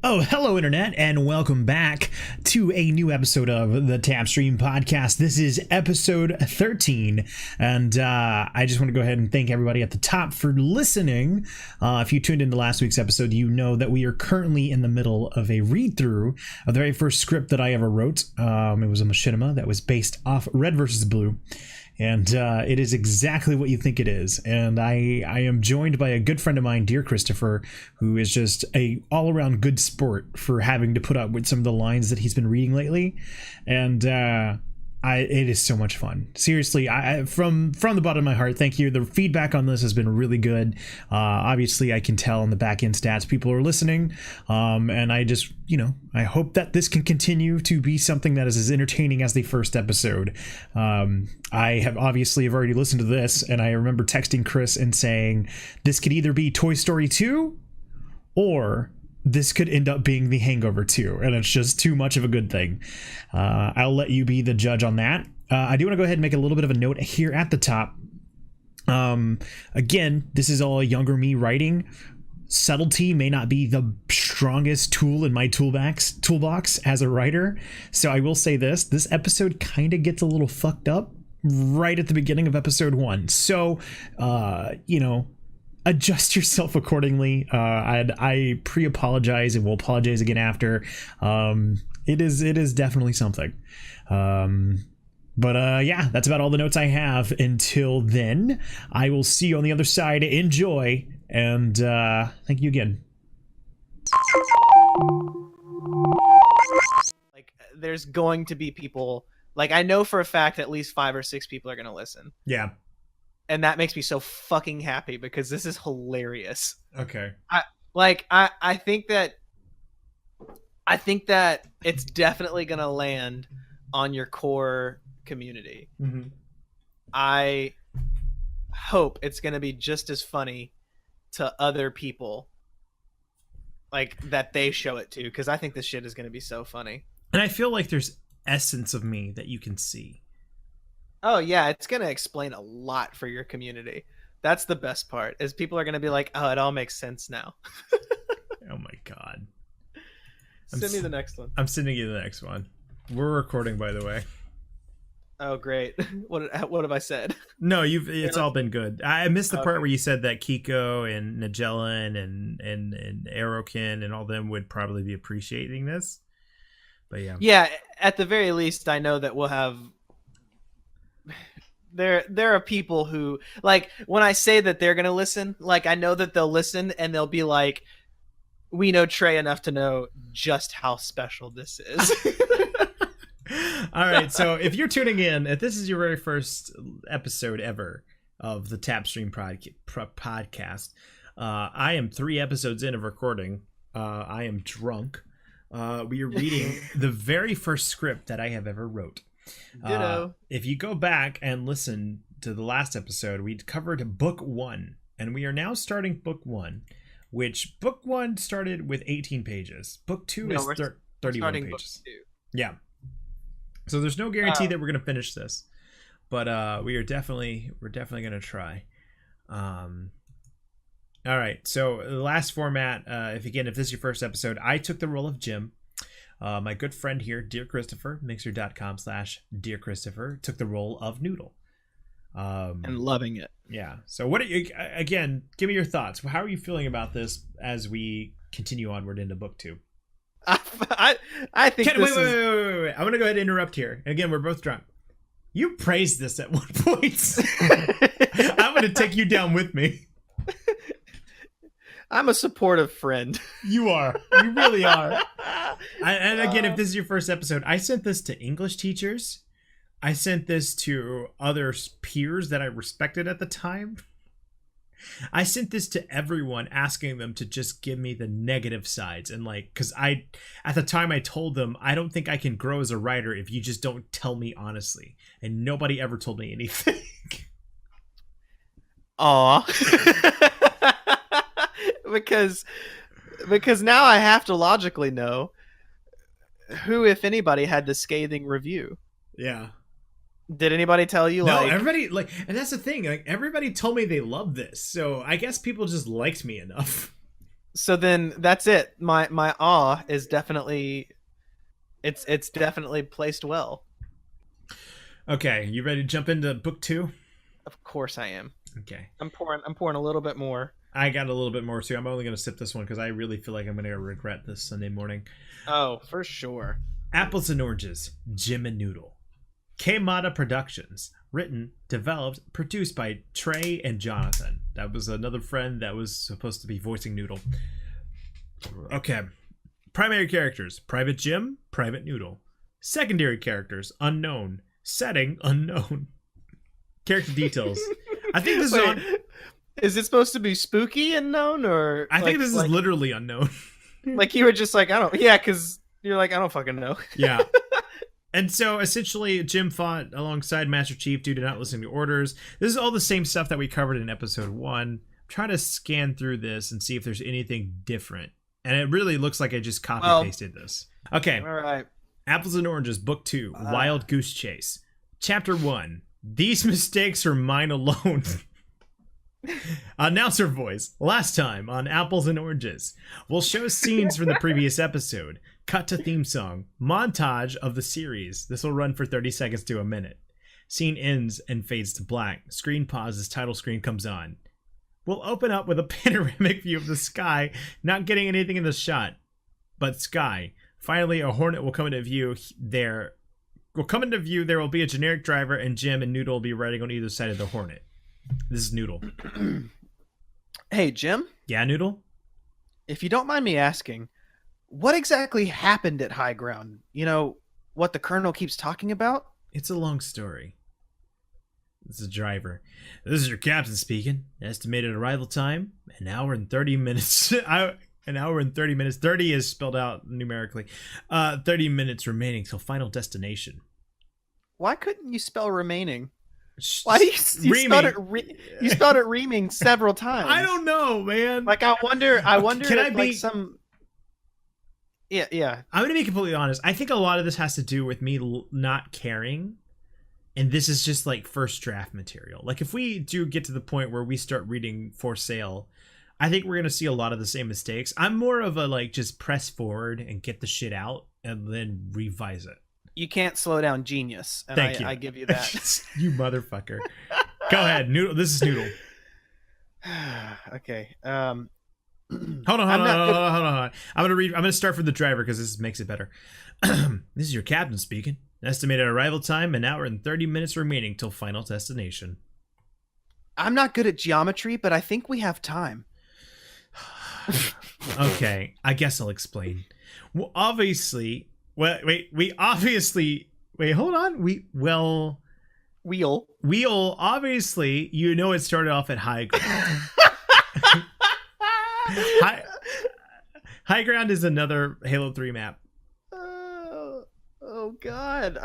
Oh, hello, Internet, and welcome back to a new episode of the TapStream podcast. This is episode 13, and I just want to go ahead and thank everybody at the top for listening. If you tuned into last week's episode, you know that we are currently in the middle of a read-through of the very first script that I ever wrote. It was a machinima that was based off Red versus Blue. And it is exactly what you think it is. And I am joined by a good friend of mine, dear Christopher, who is just a all-around good sport for having to put up with some of the lines that he's been reading lately. And it is so much fun. Seriously, from the bottom of my heart, thank you. The feedback on this has been really good. Obviously, I can tell in the back end stats people are listening. And I just, I hope that this can continue to be something that is as entertaining as the first episode. I have already listened to this, and I remember texting Chris and saying, this could either be Toy Story 2 or this could end up being The Hangover 2, and it's just too much of a good thing. I'll let you be the judge on that. I do want to go ahead and make a little bit of a note here at the top. Again, this is all younger me writing. Subtlety may not be the strongest tool in my toolbox as a writer, so I will say this episode kind of gets a little fucked up right at the beginning of episode 1. So, adjust yourself accordingly. I pre-apologize and will apologize again after. It is definitely something. But yeah, that's about all the notes I have. Until then, I will see you on the other side. Enjoy, and thank you again. Like, there's going to be people, like, I know for a fact at least 5 or 6 people are going to listen. Yeah. And that makes me so fucking happy because this is hilarious. Okay. I think that it's definitely gonna land on your core community. Mm-hmm. I hope it's gonna be just as funny to other people, like, that they show it to, because I think this shit is gonna be so funny. And I feel like there's essence of me that you can see. Oh yeah, it's gonna explain a lot for your community. That's the best part, is people are gonna be like, oh, it all makes sense now. Oh my god. Send me the next one. I'm sending you the next one. We're recording, by the way. Oh great. What have I said? No, it's all been good. I missed the part where you said that Kiko and Nagellan and Aerokin and all them would probably be appreciating this. But yeah. Yeah, at the very least, I know that we'll have. There are people who, like, when I say that they're gonna listen, like, I know that they'll listen and they'll be like, we know Trey enough to know just how special this is. All right, so if you're tuning in, if this is your very first episode ever of the TapStream podcast, I am 3 episodes in of recording. I am drunk. We are reading the very first script that I have ever wrote. If you go back and listen to the last episode, we covered book 1, and we are now starting book 1, which book 1 started with 18 pages. Book 2 is 31 pages. Yeah. So there's no guarantee that we're going to finish this, but we're definitely going to try. All right. So the last format, if this is your first episode, I took the role of Jim. My good friend here, Dear Christopher, mixer.com/Dear Christopher, took the role of Noodle. And loving it. Yeah. So what are you, again, give me your thoughts. How are you feeling about this as we continue onward into book 2? I think wait. I want to go ahead and interrupt here. Again, we're both drunk. You praised this at one point. I'm going to take you down with me. I'm a supportive friend. You are. You really are. And again, if this is your first episode, I sent this to English teachers. I sent this to other peers that I respected at the time. I sent this to everyone, asking them to just give me the negative sides. And because at the time I told them, I don't think I can grow as a writer if you just don't tell me honestly. And nobody ever told me anything. Aw. because now I have to logically know who, if anybody, had the scathing review. Yeah. Did anybody tell you? No, everybody and that's the thing. Everybody told me they loved this, so I guess people just liked me enough. So then that's it. My awe is definitely it's definitely placed well. Okay, you ready to jump into book 2? Of course I am. Okay. I'm pouring a little bit more. I got a little bit more too. I'm only going to sip this one because I really feel like I'm going to regret this Sunday morning. Oh, for sure. Apples and Oranges, Jim and Noodle. K-Mata Productions. Written, developed, produced by Trey and Jonathan. That was another friend that was supposed to be voicing Noodle. Okay. Primary characters, Private Jim, Private Noodle. Secondary characters, unknown. Setting, unknown. Character details. I think this is on... Is it supposed to be spooky and known, or I think this is literally unknown. Like you were just like, I don't... Yeah, because you're like, I don't fucking know. Yeah. And so essentially Jim fought alongside Master Chief due to not listening to orders. This is all the same stuff that we covered in episode 1. I'm trying to scan through this and see if there's anything different. And it really looks like I just copy-pasted this. Okay. All right. Apples and Oranges, Book 2, Wild Goose Chase. Chapter 1, These Mistakes Are Mine Alone. Announcer voice. Last time on Apples and Oranges. We'll show scenes from the previous episode. Cut to theme song. Montage of the series. This will run for 30 seconds to a minute. Scene ends and fades to black. Screen pauses. Title screen comes on. We'll open up with a panoramic view of the sky, not getting anything in the shot, but sky. Finally, a Hornet will come into view there. There will be a generic driver, and Jim and Noodle will be riding on either side of the Hornet. This is Noodle. Hey, Jim? Yeah, Noodle? If you don't mind me asking, what exactly happened at High Ground? You know, what the Colonel keeps talking about? It's a long story. This is driver. This is your captain speaking. Estimated arrival time, an hour and 30 minutes. An hour and 30 minutes. 30 is spelled out numerically. 30 minutes remaining till final destination. Why couldn't you spell remaining? Why do you spelled it? You spelled it reaming several times. I don't know, man. Like I wonder. Can if, I be like some? Yeah. I'm gonna be completely honest. I think a lot of this has to do with me not caring, and this is just like first draft material. Like if we do get to the point where we start reading For Sale, I think we're gonna see a lot of the same mistakes. I'm more of a like just press forward and get the shit out and then revise it. You can't slow down genius. And Thank you. I give you that. You motherfucker. Go ahead, Noodle. This is Noodle. Okay. Hold on. I'm gonna start from the driver because this makes it better. This is your captain speaking. Estimated arrival time, an hour and 30 minutes remaining till final destination. I'm not good at geometry, but I think we have time. Okay, I guess I'll explain. Well, obviously, wait, hold on. Wheel, obviously, you know it started off at High Ground. High Ground is another Halo 3 map. Oh God.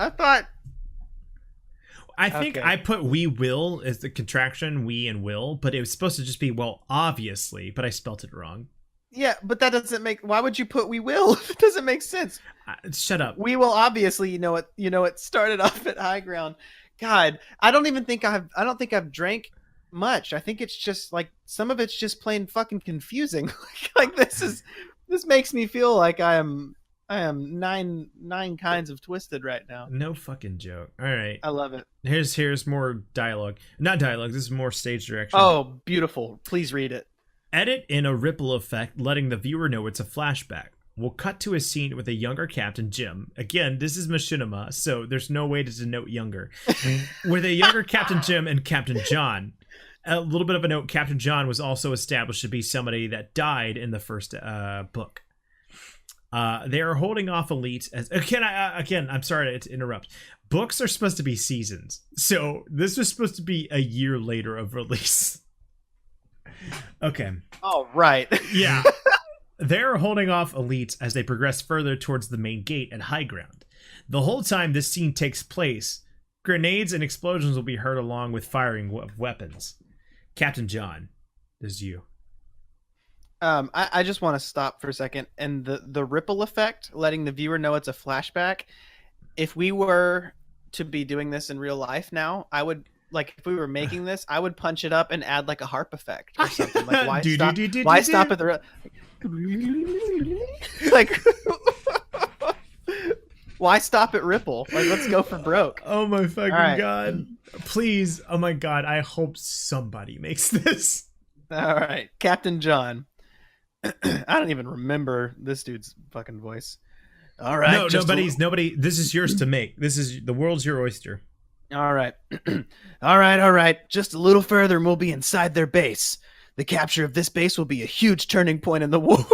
I think I put we will as the contraction, we and will, but it was supposed to just be, well, obviously, but I spelt it wrong. Yeah, but that doesn't make... Why would you put we will? It doesn't make sense. Shut up. We will obviously, it started off at High Ground. God, I don't think I've drank much. I think it's just like some of it's just plain fucking confusing. Like this makes me feel like I am nine kinds of twisted right now. No fucking joke. All right. I love it. Here's more dialogue. Not dialogue. This is more stage direction. Oh, beautiful. Please read it. Edit in a ripple effect, letting the viewer know it's a flashback. We'll cut to a scene with a younger Captain Jim. Again, this is machinima, so there's no way to denote younger. With a younger Captain Jim and Captain John. A little bit of a note, Captain John was also established to be somebody that died in the first book. They are holding off elites as... I'm sorry to interrupt. Books are supposed to be seasons. So this was supposed to be a year later of release. Okay. Oh, right. Yeah. They're holding off elites as they progress further towards the main gate at High Ground. The whole time this scene takes place, grenades and explosions will be heard along with firing of weapons. Captain John, this is you. I just want to stop for a second. And the ripple effect, letting the viewer know it's a flashback. If we were to be doing this in real life now, I would... Like if we were making this, I would punch it up and add like a harp effect or something. Like why stop at the Like, why stop at Ripple? Like, let's go for broke. Oh my fucking All right. god. Please. Oh my god. I hope somebody makes this. All right, Captain John. I don't even remember this dude's fucking voice. All right. No, nobody. This is yours to make. The world's your oyster. All right. All right. Just a little further and we'll be inside their base. The capture of this base will be a huge turning point in the war.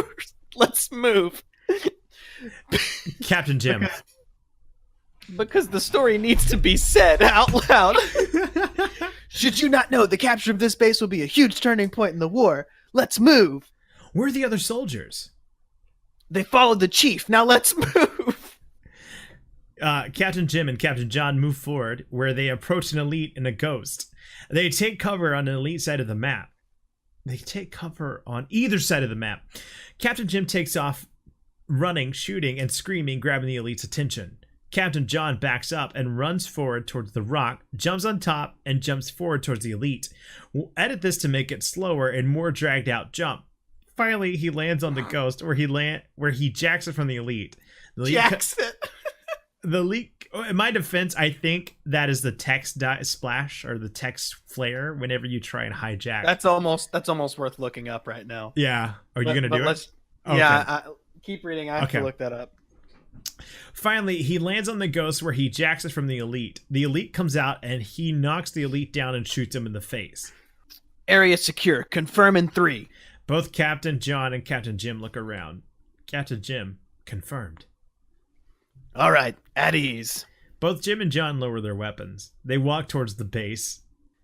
Let's move. Captain Jim. Because the story needs to be said out loud. Should you not know, the capture of this base will be a huge turning point in the war. Let's move. Where are the other soldiers? They followed the chief. Now let's move. Captain Jim and Captain John move forward, where they approach an elite and a ghost. They take cover on an elite side of the map. They take cover on either side of the map. Captain Jim takes off, running, shooting, and screaming, grabbing the elite's attention. Captain John backs up and runs forward towards the rock, jumps on top, and jumps forward towards the elite. We'll edit this to make it slower and more dragged out jump. Finally, he lands on the ghost, where he jacks it from the elite. Jacks it. The leak. In my defense, I think that is the text splash or the text flare. Whenever you try and hijack, That's almost worth looking up right now. Yeah. Are you gonna do it? Okay. Yeah. Keep reading. I have to look that up. Finally, he lands on the ghost, where he jacks it from the elite. The elite comes out and he knocks the elite down and shoots him in the face. Area secure. Confirm in 3. Both Captain John and Captain Jim look around. Captain Jim, confirmed. All right, at ease. Both Jim and John lower their weapons. They walk towards the base.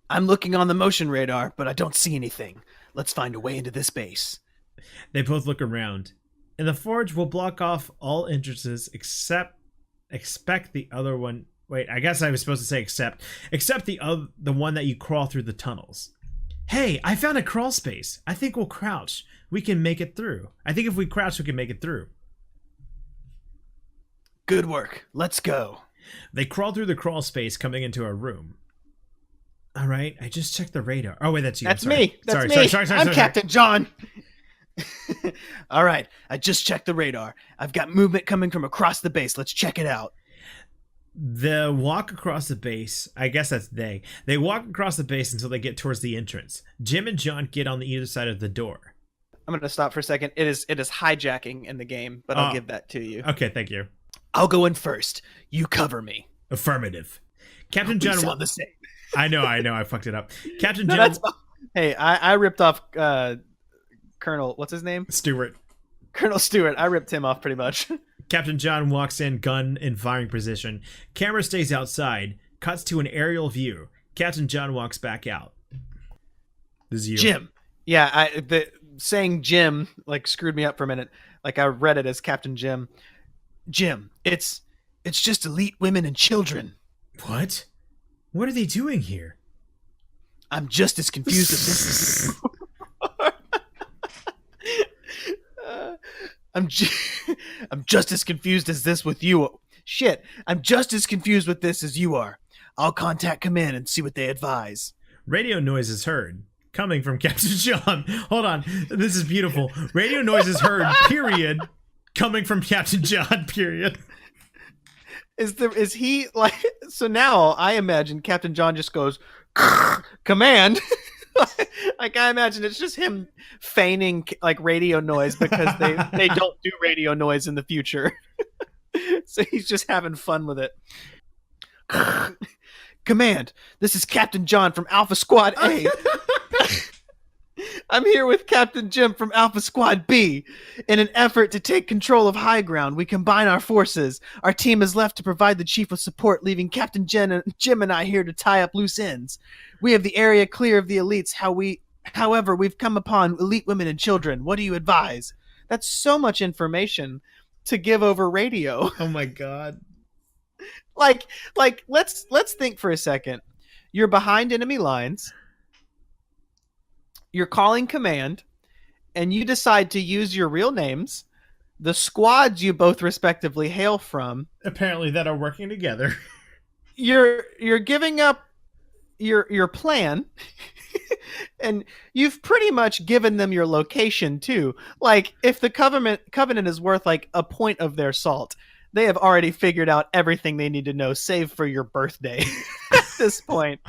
I'm looking on the motion radar, but I don't see anything. Let's find a way into this base. They both look around. In the forge, we'll block off all entrances expect the other one. Wait, I guess I was supposed to say except the one that you crawl through the tunnels. Hey, I found a crawl space. I think we'll crouch. We can make it through. I think if we crouch, we can make it through. Good work. Let's go. They crawl through the crawl space, coming into a room. All right, I just checked the radar. Oh, wait, that's you. That's me. That's me. Sorry, I'm Captain John. All right, I just checked the radar. I've got movement coming from across the base. Let's check it out. The walk across the base, I guess that's they. They walk across the base until they get towards the entrance. Jim and John get on the either side of the door. I'm going to stop for a second. It is hijacking in the game, but I'll give that to you. Okay, thank you. I'll go in first. You cover me. Affirmative. Captain John. Sound the same. I know. I fucked it up. Captain Jim. Hey, I ripped off Colonel. What's his name? Stewart. Colonel Stewart. I ripped him off pretty much. Captain John walks in, gun in firing position. Camera stays outside. Cuts to an aerial view. Captain John walks back out. This is you. Jim. Yeah, saying Jim like screwed me up for a minute. Like I read it as Captain Jim. Jim, it's just elite women and children. What? What are they doing here? I'm just as confused as this. I'm just as confused as this with you. Shit, I'm just as confused with this as you are. I'll contact command and see what they advise. Radio noise is heard, coming from Captain John. Hold on, this is beautiful. Radio noise is heard, period, coming from Captain John, period. Is he like, so now I imagine Captain John just goes, command. Like I imagine it's just him feigning like radio noise because they don't do radio noise in the future. So he's just having fun with it. Command, this is Captain John from Alpha Squad A. I'm here with Captain Jim from Alpha Squad B. In an effort to take control of high ground, we combine our forces. Our team is left to provide the chief with support, leaving Captain Jim and I here to tie up loose ends. We have the area clear of the elites. However, we've come upon elite women and children. What do you advise? That's so much information to give over radio. Oh my god. Like let's think for a second. You're behind enemy lines. You're calling command, and you decide to use your real names, the squads you both respectively hail from. Apparently that are working together. You're giving up your plan, and you've pretty much given them your location too. Like, if the covenant is worth like a point of their salt, they have already figured out everything they need to know, save for your birthday. At this point.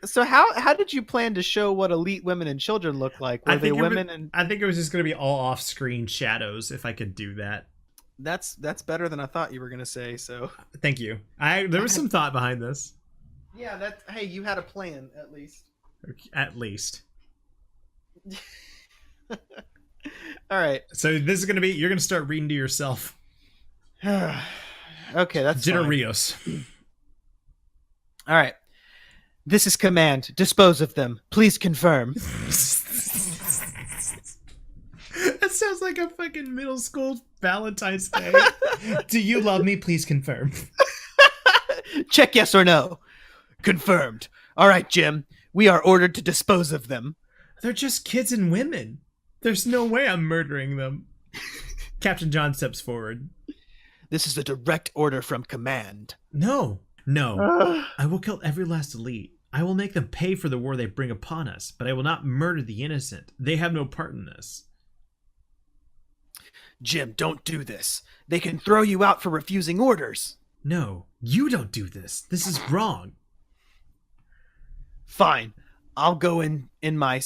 So how did you plan to show what elite women and children look like? Were they women and I think it was just going to be all off-screen shadows if I could do that. That's better than I thought you were going to say. So thank you. There was some thought behind this. Yeah, hey, you had a plan at least. At least. All right. So this is going to be, you're going to start reading to yourself. Okay, that's Jenna fine. Rios. All right. This is command. Dispose of them. Please confirm. That sounds like a fucking middle school Valentine's Day. Do you love me? Please confirm. Check yes or no. Confirmed. All right, Jim. We are ordered to dispose of them. They're just kids and women. There's no way I'm murdering them. Captain John steps forward. This is a direct order from command. No. I will kill every last elite. I will make them pay for the war they bring upon us, but I will not murder the innocent. They have no part in this. Jim, don't do this. They can throw you out for refusing orders. No, you don't do this. This is wrong. Fine. I'll go in my... A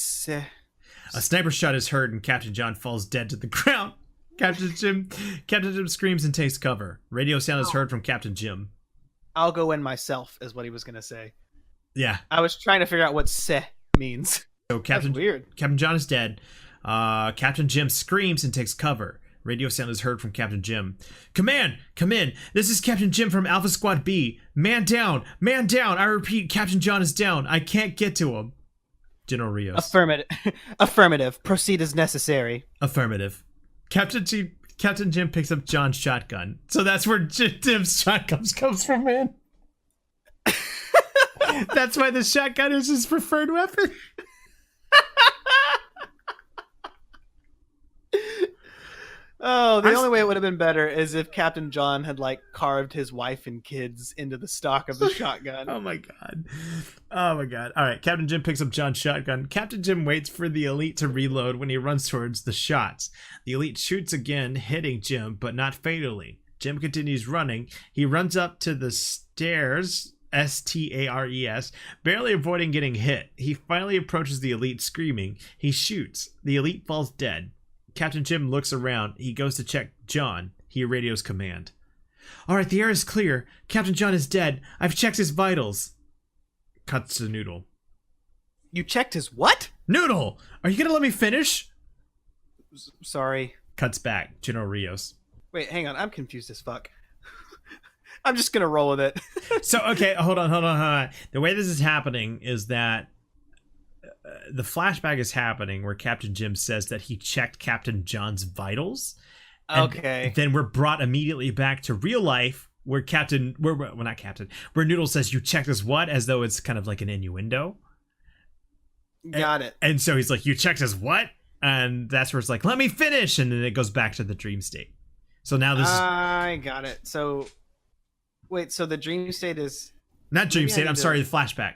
sniper shot is heard and Captain John falls dead to the ground. Captain Jim screams and takes cover. Radio sound is heard from Captain Jim. I'll go in myself, is what he was going to say. Yeah. I was trying to figure out what "se" means. So That's weird. Captain John is dead. Captain Jim screams and takes cover. Radio sound is heard from Captain Jim. Command, come in. This is Captain Jim from Alpha Squad B. Man down, man down. I repeat, Captain John is down. I can't get to him. General Rios. Affirmative. Proceed as necessary. Affirmative. Captain Jim picks up John's shotgun. So that's where Jim's shotgun comes from, man. That's why the shotgun is his preferred weapon. Oh, the only way it would have been better is if Captain John had like carved his wife and kids into the stock of the shotgun. Oh my god. All right, Captain Jim picks up John's shotgun. Captain Jim waits for the elite to reload when he runs towards the shots. The elite shoots again, hitting Jim, but not fatally. Jim continues running. He runs up to the stairs, S-T-A-R-E-S, barely avoiding getting hit. He finally approaches the elite screaming. He shoots. The elite falls dead. Captain Jim looks around. He goes to check John. He radios command. All right, the air is clear. Captain John is dead. I've checked his vitals. Cuts to Noodle. You checked his what? Noodle! Are you going to let me finish? Sorry. Cuts back. General Rios. Wait, hang on. I'm confused as fuck. I'm just going to roll with it. So, okay, hold on. The way this is happening is that the flashback is happening where Captain Jim says that he checked Captain John's vitals. Okay. Then we're brought immediately back to real life where where Noodle says you checked his what, as though it's kind of like an innuendo. Got it. And so he's like, you checked his what? And that's where it's like, let me finish. And then it goes back to the dream state. So now this I got it. So wait, so the dream state is not dream state. I'm sorry, the flashback.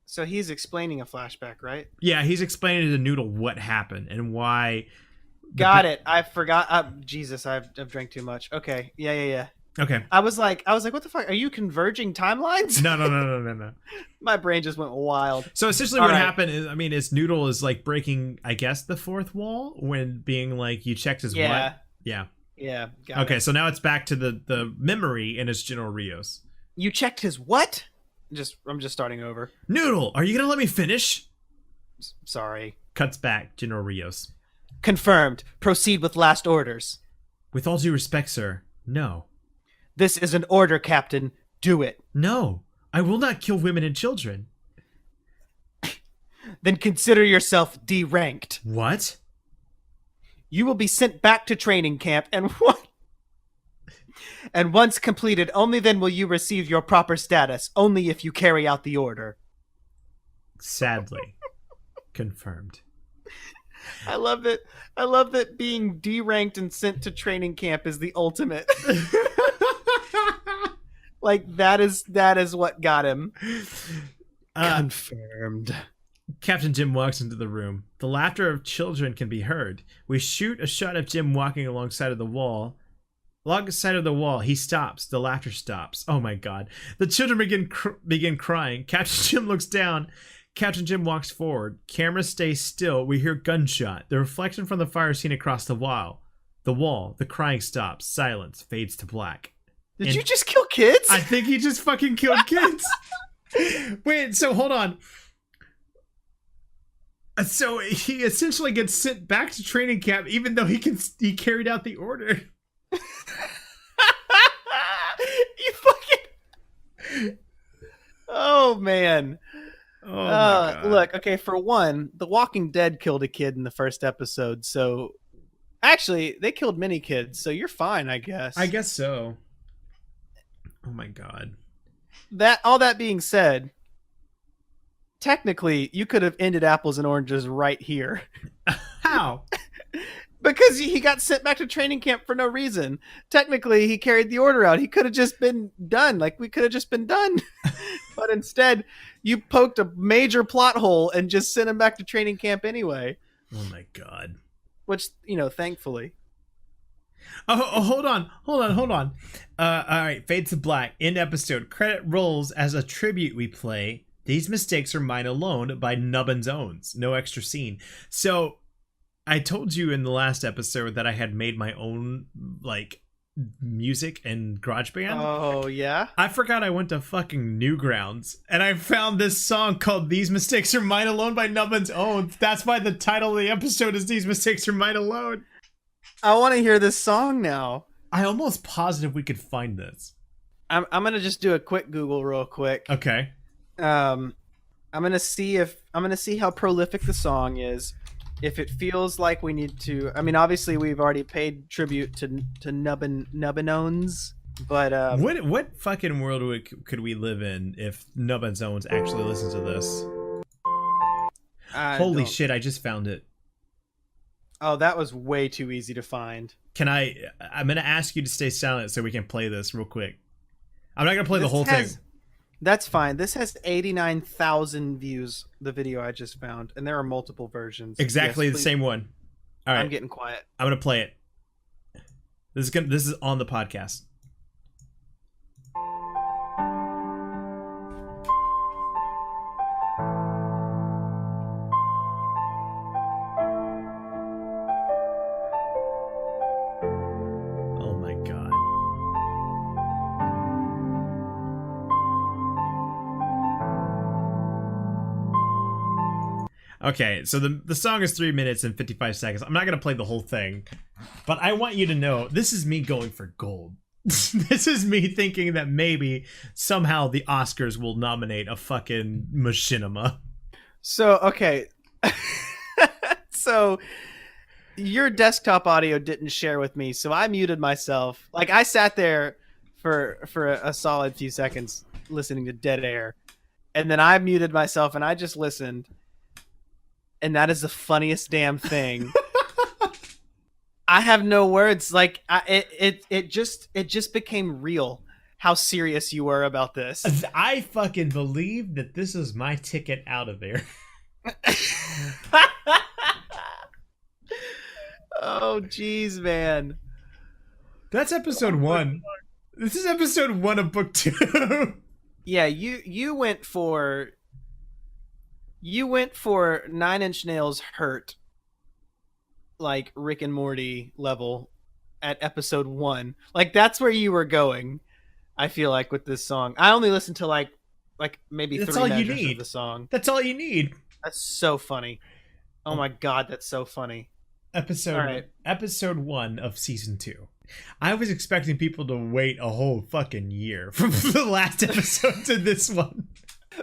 So he's explaining a flashback, right? Yeah, he's explaining to Noodle what happened and why. Got it. I forgot. Jesus, I've drank too much. Okay. Yeah. Okay. I was like, what the fuck? Are you converging timelines? No. My brain just went wild. So essentially what happened is, Noodle is like breaking, I guess, the fourth wall when being like, you checked his what? Yeah. Yeah. Okay, so now it's back to the memory and it's General Rios. You checked his what? I'm just starting over. Noodle, are you gonna let me finish? Sorry. Cuts back, General Rios. Confirmed. Proceed with last orders. With all due respect, sir, no. This is an order, Captain. Do it. No, I will not kill women and children. Then consider yourself deranked. What? You will be sent back to training camp and once completed, only then will you receive your proper status, only if you carry out the order. Sadly. Confirmed. I love that being deranked and sent to training camp is the ultimate. Like that is what got him. Confirmed. Captain Jim walks into the room. The laughter of children can be heard. We shoot a shot of Jim walking alongside of the wall. Alongside of the wall, he stops. The laughter stops. Oh my god. The children begin crying. Captain Jim looks down. Captain Jim walks forward. Camera stays still. We hear gunshot. The reflection from the fire seen across the wall. The crying stops. Silence fades to black. Did you just kill kids? I think he just fucking killed kids. Wait, so hold on. So he essentially gets sent back to training camp, even though he carried out the order. You fucking. Oh man. Oh my God. Look, okay, for one, The Walking Dead killed a kid in the first episode, so actually they killed many kids, so you're fine, I guess. I guess so. Oh my God. All that being said, technically you could have ended apples and oranges right here. How? Because he got sent back to training camp for no reason. Technically, he carried the order out. He could have just been done. Like, we could have just been done. But instead, you poked a major plot hole and just sent him back to training camp anyway. Oh my God. Which, thankfully. Oh, hold on. All right, fade to black. End episode. Credit rolls as a tribute we play. These mistakes are mine alone by Nubbin's Owns. No extra scene. So I told you in the last episode that I had made my own music and GarageBand. Oh yeah. I forgot I went to fucking Newgrounds and I found this song called "These Mistakes Are Mine Alone" by Nubbin's Owns. That's why the title of the episode is "These Mistakes Are Mine Alone." I want to hear this song now. I almost positive we could find this. I'm gonna just do a quick Google real quick. Okay. I'm gonna see how prolific the song is. If it feels like we need to, I mean, obviously we've already paid tribute to Nubbin-Owns, but what fucking world could we live in if Nubbin's Owns actually listens to this? Holy shit! I just found it. Oh, that was way too easy to find. I'm gonna ask you to stay silent so we can play this real quick. I'm not gonna play the whole thing. That's fine. This has 89,000 views, the video I just found, and there are multiple versions. Exactly the same one. All right. I'm getting quiet. I'm going to play it. This is on the podcast. Oh my God. Okay, so the song is 3 minutes and 55 seconds. I'm not going to play the whole thing, but I want you to know this is me going for gold. This is me thinking that maybe somehow the Oscars will nominate a fucking machinima. So, okay. So your desktop audio didn't share with me, so I muted myself. Like, I sat there for a solid few seconds listening to dead air, and then I muted myself and I just listened. And that is the funniest damn thing. I have no words. Like, it just became real how serious you were about this. I fucking believe that this is my ticket out of there. Oh, jeez, man. That's episode 1. This is episode 1 of book 2. Yeah, you went for 9 Inch Nails hurt, like Rick and Morty level at episode 1. Like, that's where you were going, I feel like, with this song. I only listened to like maybe That's 3 all you measures need. of the song. That's all you need. That's so funny. Oh my God, that's so funny. Episode 1 of season 2. I was expecting people to wait a whole fucking year from the last episode to this one.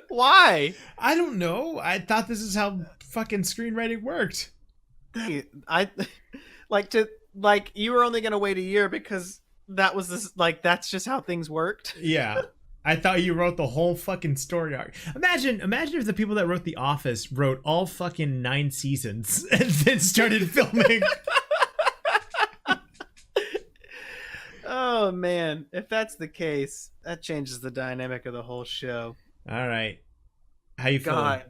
Why? I don't know. I thought this is how fucking screenwriting worked. You were only gonna wait a year because that's just how things worked. Yeah. I thought you wrote the whole fucking story arc. Imagine if the people that wrote The Office wrote all fucking 9 seasons and then started filming. Oh Oh man, if that's the case, that changes the dynamic of the whole show. All right. How you feeling? God,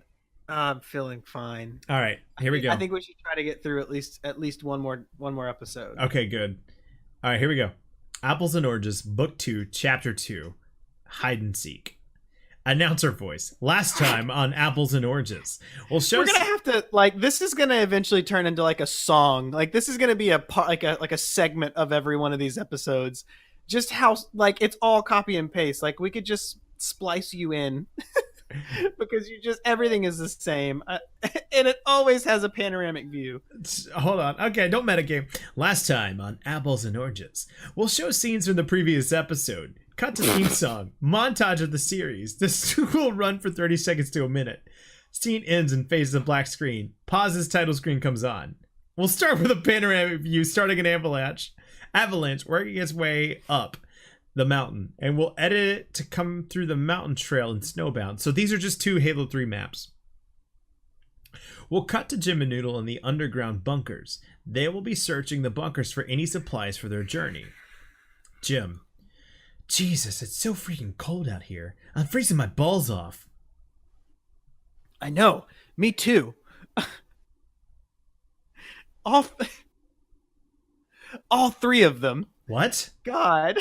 I'm feeling fine. All right. Here we go. I think we should try to get through at least one more episode. Okay, good. All right, here we go. Apples and Oranges, Book 2, Chapter 2, Hide and Seek. Announcer voice. Last time on Apples and Oranges. We're gonna have to this is gonna eventually turn into like a song. Like this is gonna be a part, like a segment of every one of these episodes. Just how it's all copy and paste. Like we could just splice you in because everything is the same, and it always has a panoramic view. Hold on. Okay, don't metagame. Last time on Apples and Oranges, we'll show scenes from the previous episode. Cut to theme song. Montage of the series. This will run for 30 seconds to a minute. Scene ends and fades to black screen. Pause as title screen comes on. We'll start with a panoramic view starting an avalanche. Avalanche working its way up the mountain. And we'll edit it to come through the mountain trail in Snowbound. So these are just 2 Halo 3 maps. We'll cut to Jim and Noodle in the underground bunkers. They will be searching the bunkers for any supplies for their journey. Jim. Jesus, it's so freaking cold out here. I'm freezing my balls off. I know. Me too. all 3 of them. What? God.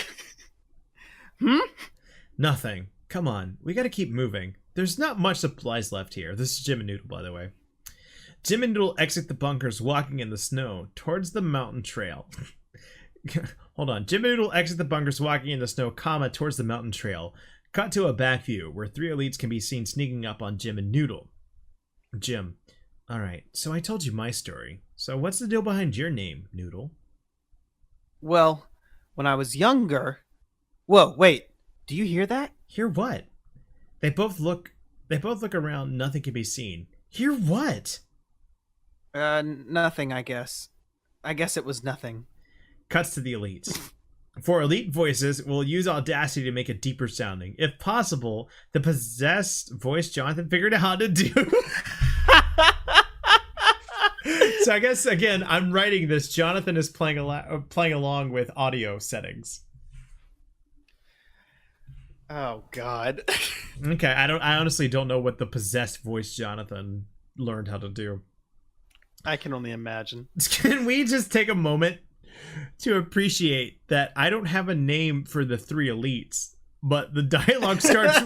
Nothing. Come on. We gotta keep moving. There's not much supplies left here. This is Jim and Noodle, by the way. Jim and Noodle exit the bunkers walking in the snow towards the mountain trail. Hold on. Jim and Noodle exit the bunkers walking in the snow, towards the mountain trail. Cut to a back view where 3 elites can be seen sneaking up on Jim and Noodle. Jim. Alright, so I told you my story. So what's the deal behind your name, Noodle? Well, when I was younger... Whoa, wait. Do you hear that? Hear what? They both look around, nothing can be seen. Hear what? Nothing, I guess. I guess it was nothing. Cuts to the elites. For elite voices, we'll use Audacity to make it deeper sounding. If possible, the possessed voice Jonathan figured out how to do. So I guess, again, I'm writing this. Jonathan is playing along with audio settings. Oh, God. Okay, I honestly don't know what the possessed voice Jonathan learned how to do. I can only imagine. Can we just take a moment to appreciate that I don't have a name for the 3 elites, but the dialogue starts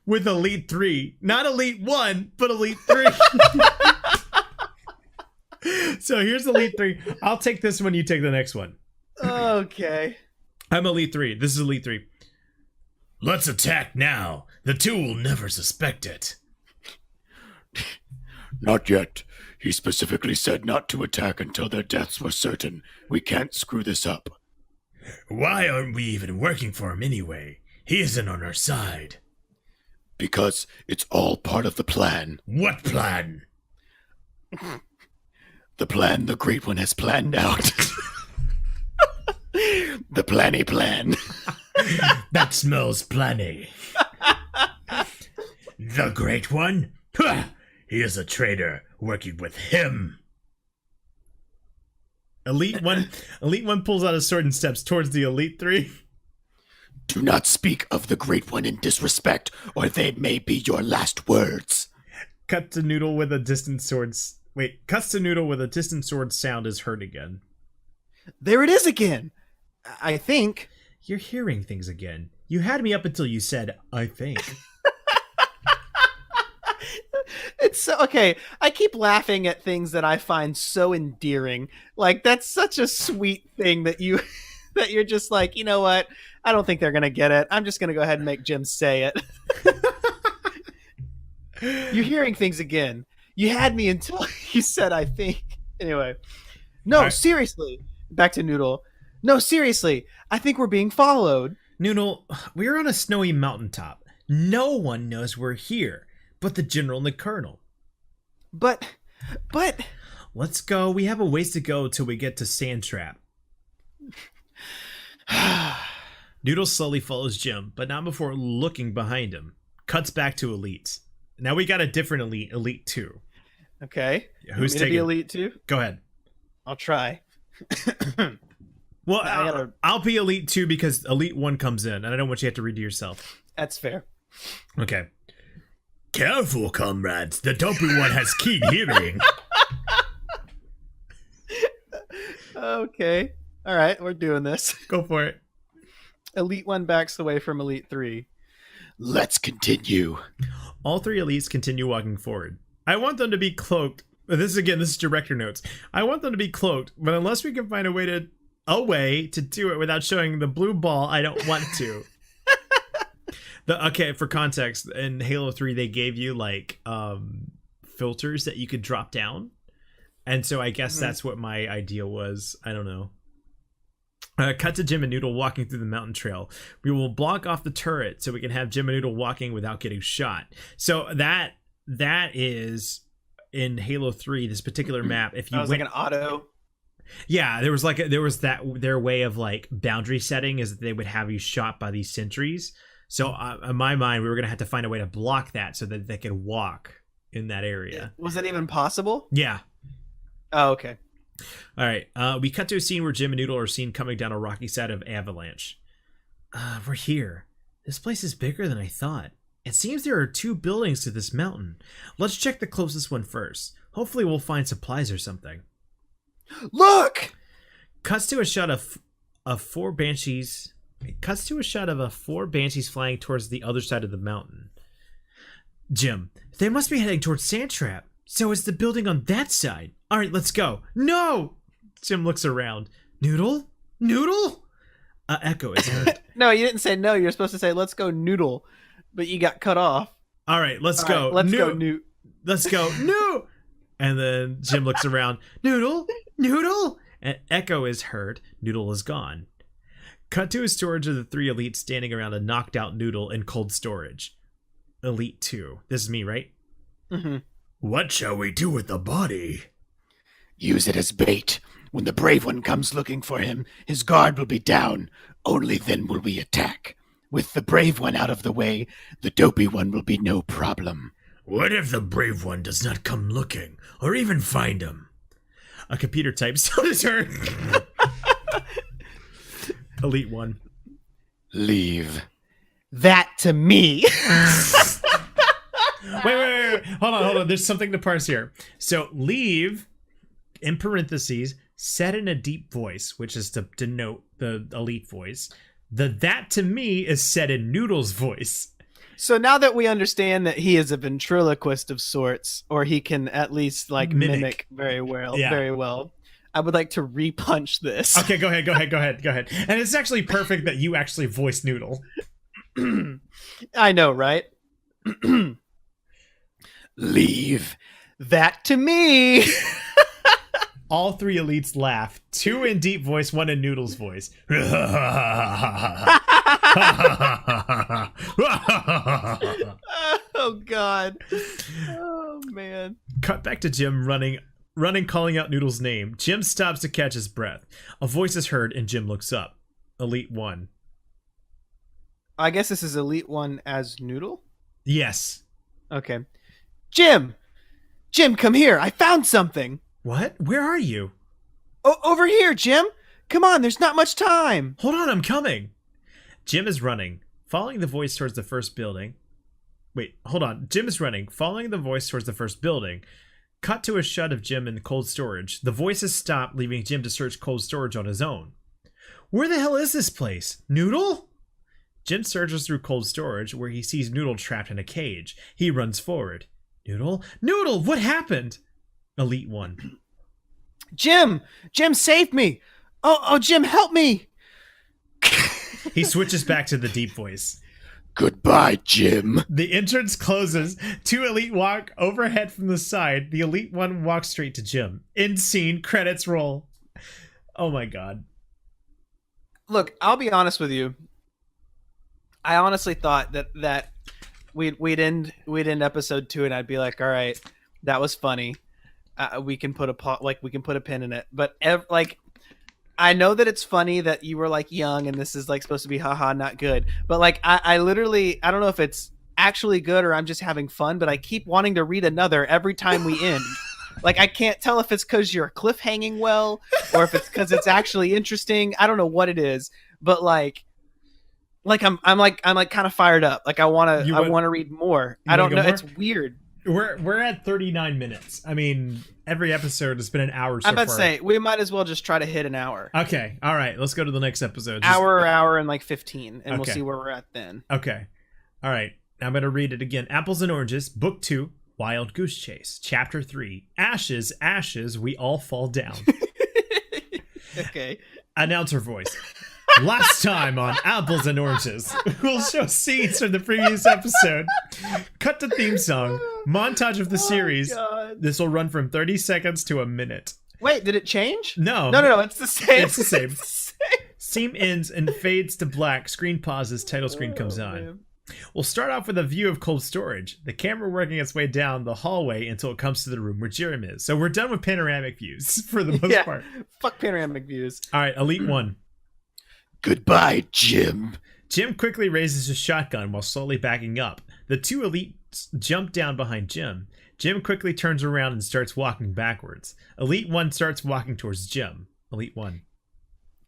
with Elite 3. Not Elite 1, but Elite 3. So here's Elite 3. I'll take this one, you take the next one. Okay. I'm Elite 3. This is Elite 3. Let's attack now. The 2 will never suspect it. Not yet. He specifically said not to attack until their deaths were certain. We can't screw this up. Why aren't we even working for him anyway? He isn't on our side. Because it's all part of the plan. What plan? The plan the Great One has planned out. The planny plan. That smells planny. The Great One? He is a traitor working with him. Elite one pulls out a sword and steps towards the Elite 3. Do not speak of the Great One in disrespect, or they may be your last words. Cuts to Noodle with a distant sword sound is heard again. There it is again. I think. You're hearing things again. You had me up until you said, I think. It's so okay. I keep laughing at things that I find so endearing. Like that's such a sweet thing that you're just like, you know what? I don't think they're gonna get it. I'm just gonna go ahead and make Jim say it. You're hearing things again. You had me until you said I think. Anyway. No, right. Seriously. Back to Noodle. No, seriously. I think we're being followed. Noodle, we're on a snowy mountaintop. No one knows we're here. But the general and the colonel. But... Let's go. We have a ways to go till we get to Sandtrap. Noodle slowly follows Jim, but not before looking behind him. Cuts back to elites. Now we got a different elite, Elite 2. Okay. Who's taking Elite 2? Go ahead. I'll try. Well, I gotta. I'll be Elite 2 because Elite 1 comes in, and I don't want you to have to read to yourself. That's fair. Okay. Careful, comrades. The dopey one has keen hearing. Okay. All right, we're doing this. Go for it. Elite 1 backs away from Elite 3. Let's continue. All 3 elites continue walking forward. I want them to be cloaked. This is director notes. I want them to be cloaked, but unless we can find a way to do it without showing the blue ball, I don't want to. Okay, for context, in Halo 3 they gave you like filters that you could drop down. And so I guess that's what my idea was. I don't know. Cut to Jim and Noodle walking through the mountain trail. We will block off the turret so we can have Jim and Noodle walking without getting shot. So that is in Halo 3, this particular map. If you like an auto. Yeah, there was their way of like boundary setting is that they would have you shot by these sentries. So in my mind, we were gonna have to find a way to block that so that they could walk in that area. Was that even possible? Yeah. Oh, okay. All right. We cut to a scene where Jim and Noodle are seen coming down a rocky side of Avalanche. We're here. This place is bigger than I thought. It seems there are 2 buildings to this mountain. Let's check the closest one first. Hopefully we'll find supplies or something. Look! Cuts to a shot of 4 banshees. It cuts to a shot of 4 banshees flying towards the other side of the mountain. Jim, they must be heading towards Sandtrap. So it's the building on that side. All right, let's go. No! Jim looks around. Noodle? Noodle? Echo is heard. No, you didn't say no. You're supposed to say, let's go Noodle. But you got cut off. All right, let's go. Right, let's go Noodle. Let's go. No! And then Jim looks around. Noodle? Noodle? And Echo is heard. Noodle is gone. Cut to a storage of the 3 elites standing around a knocked out Noodle in cold storage. Elite 2. This is me, right? Mm-hmm. What shall we do with the body? Use it as bait. When the brave one comes looking for him, his guard will be down. Only then will we attack. With the brave one out of the way, the dopey one will be no problem. What if the brave one does not come looking, or even find him? A computer types sound is heard. Elite 1. Leave. That to me. Wait. Hold on. There's something to parse here. So leave, in parentheses, said in a deep voice, which is to denote the elite voice. That to me is said in Noodle's voice. So now that we understand that he is a ventriloquist of sorts, or he can at least like mimic very well, I would like to repunch this. Okay, go ahead. And it's actually perfect that you actually voice Noodle. I know, right? Leave. That to me. All 3 elites laugh. 2 in deep voice, 1 in Noodle's voice. Oh God. Oh man. Cut back to Jim running, calling out Noodle's name. Jim stops to catch his breath. A voice is heard and Jim looks up. Elite 1. I guess this is Elite 1 as Noodle? Yes. Okay. Jim, come here. I found something. What? Where are you? Over here, Jim. Come on, there's not much time. Hold on, I'm coming. Jim is running, following the voice towards the first building. Wait, hold on. Jim is running, following the voice towards the first building. Cut to a shot of Jim in cold storage. The voice has stopped, leaving Jim to search cold storage on his own. Where the hell is this place? Noodle? Jim searches through cold storage, where he sees Noodle trapped in a cage. He runs forward. Noodle? Noodle, what happened? Elite 1. Jim, save me. Oh, Jim, help me. He switches back to the deep voice. Goodbye, Jim. The entrance closes. 2 elite walk overhead from the side. The Elite 1 walks straight to Jim. End scene, credits roll. Oh my God. Look, I'll be honest with you. I honestly thought that we'd end episode 2 and I'd be like, all right, that was funny. We can put a pin in it. But I know that it's funny that you were like young and this is like supposed to be haha not good. But like I literally I don't know if it's actually good or I'm just having fun, but I keep wanting to read another every time we end. Like, I can't tell if it's because you're cliffhanging well, or if it's because it's actually interesting. I don't know what it is, but I'm kind of fired up. Like, I want to read more. I don't know. It's weird. We're at 39 minutes. I mean, every episode has been an hour so far. I'm about to say, we might as well just try to hit an hour. Okay. All right. Let's go to the next episode. Hour and like 15, and we'll see where we're at then. Okay. All right. I'm going to read it again. Apples and Oranges, Book 2, Wild Goose Chase, Chapter 3, Ashes, Ashes, We All Fall Down. Okay. Announcer voice. Last time on Apples and Oranges, we'll show scenes from the previous episode. Cut to theme song. Montage of the series. God. This will run from 30 seconds to a minute. Wait, did it change? No. No. It's the same. It's the same. Scene ends and fades to black. Screen pauses. Title screen comes on. Man. We'll start off with a view of cold storage. The camera working its way down the hallway until it comes to the room where Jim is. So we're done with panoramic views for the most part. Fuck panoramic views. All right, Elite 1. Goodbye, Jim. Jim quickly raises his shotgun while slowly backing up. The two elites jump down behind Jim. Jim quickly turns around and starts walking backwards. Elite 1 starts walking towards Jim. Elite 1.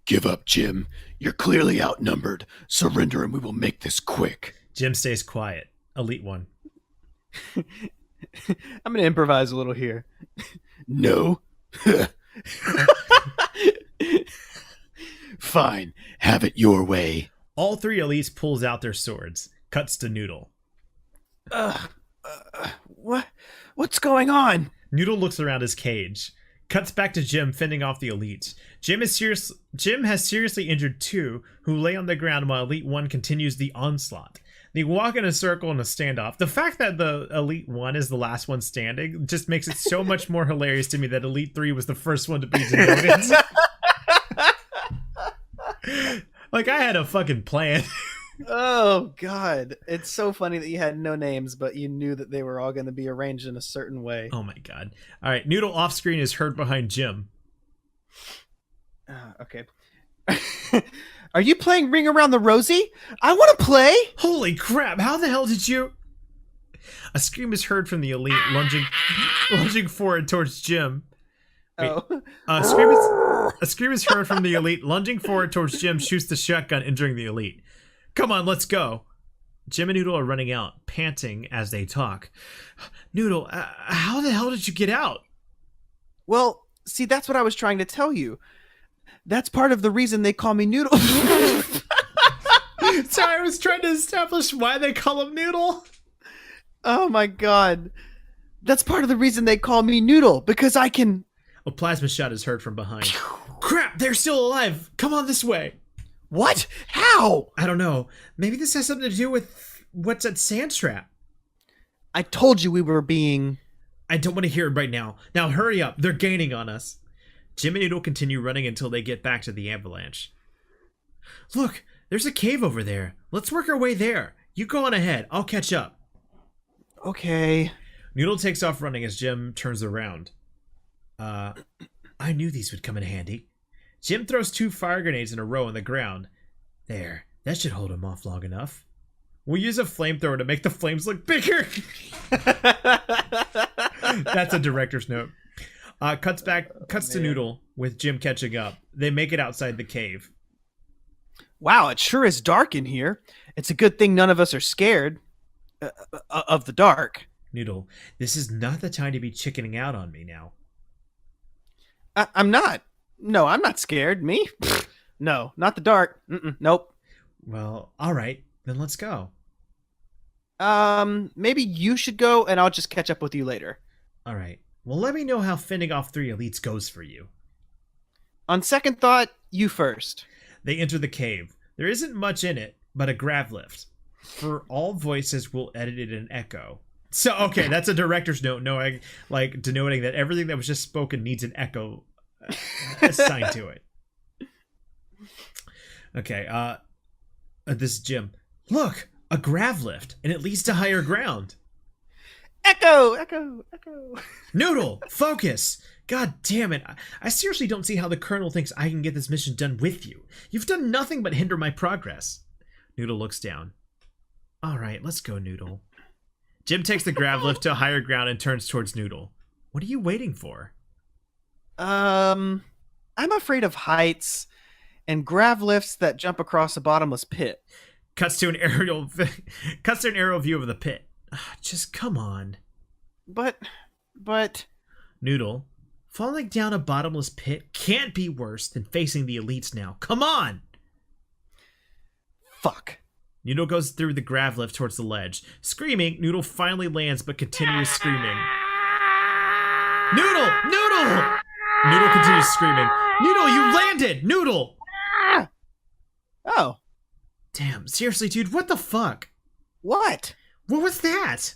Give up, Jim. You're clearly outnumbered. Surrender and we will make this quick. Jim stays quiet. Elite 1. I'm going to improvise a little here. No? Fine. Have it your way. All three elites pulls out their swords. Cuts to Noodle. What's going on? Noodle looks around his cage. Cuts back to Jim fending off the elites. Jim has seriously injured two, who lay on the ground while Elite 1 continues the onslaught. They walk in a circle in a standoff. The fact that the Elite 1 is the last one standing just makes it so much more hilarious to me that Elite 3 was the first one to be demoted. Like, I had a fucking plan. Oh, God. It's so funny that you had no names, but you knew that they were all going to be arranged in a certain way. Oh, my God. All right, Noodle off screen is heard behind Jim. Okay. Are you playing Ring Around the Rosie? I want to play! Holy crap, how the hell did you... A scream is heard from the elite, lunging forward towards Jim. Wait. Oh. A scream is heard from the elite, lunging forward towards Jim, shoots the shotgun, injuring the elite. Come on, let's go. Jim and Noodle are running out, panting as they talk. Noodle, how the hell did you get out? Well, see, that's what I was trying to tell you. That's part of the reason they call me Noodle. Sorry, I was trying to establish why they call him Noodle. Oh my God. That's part of the reason they call me Noodle, because I can... A plasma shot is heard from behind. Crap, they're still alive. Come on this way. What? How? I don't know. Maybe this has something to do with what's at Sandstrap. I told you we were being... I don't want to hear it right now. Now hurry up. They're gaining on us. Jim and Noodle continue running until they get back to the avalanche. Look, there's a cave over there. Let's work our way there. You go on ahead. I'll catch up. Okay. Noodle takes off running as Jim turns around. I knew these would come in handy. Jim throws 2 fire grenades in a row on the ground. There, that should hold him off long enough. We'll use a flamethrower to make the flames look bigger. That's a director's note. Cuts to Noodle with Jim catching up. They make it outside the cave. Wow, it sure is dark in here. It's a good thing none of us are scared of the dark. Noodle, this is not the time to be chickening out on me now. I'm not. No, I'm not scared. Me? No, not the dark. Nope. Well, all right. Then let's go. Maybe you should go and I'll just catch up with you later. All right. Well, let me know how fending off 3 elites goes for you. On second thought, you first. They enter the cave. There isn't much in it, but a grav lift. For all voices, we'll edit it in echo. So, okay, that's a director's note, knowing, like, denoting that everything that was just spoken needs an echo assigned to it. Okay, this is Jim. Look, a grav lift, and it leads to higher ground. Echo, echo, echo. Noodle, focus. God damn it. I seriously don't see how the Colonel thinks I can get this mission done with you. You've done nothing but hinder my progress. Noodle looks down. All right, let's go, Noodle. Jim takes the grav lift to higher ground and turns towards Noodle. What are you waiting for? I'm afraid of heights and grav lifts that jump across a bottomless pit. Cuts to an aerial view of the pit. Just come on. But Noodle, falling down a bottomless pit can't be worse than facing the elites now. Come on! fuck. Noodle goes through the grav lift towards the ledge. Screaming, Noodle finally lands but continues screaming. Noodle! Noodle! Noodle continues screaming. Noodle, you landed! Noodle! Oh. Damn, seriously, dude, what the fuck? What? What was that?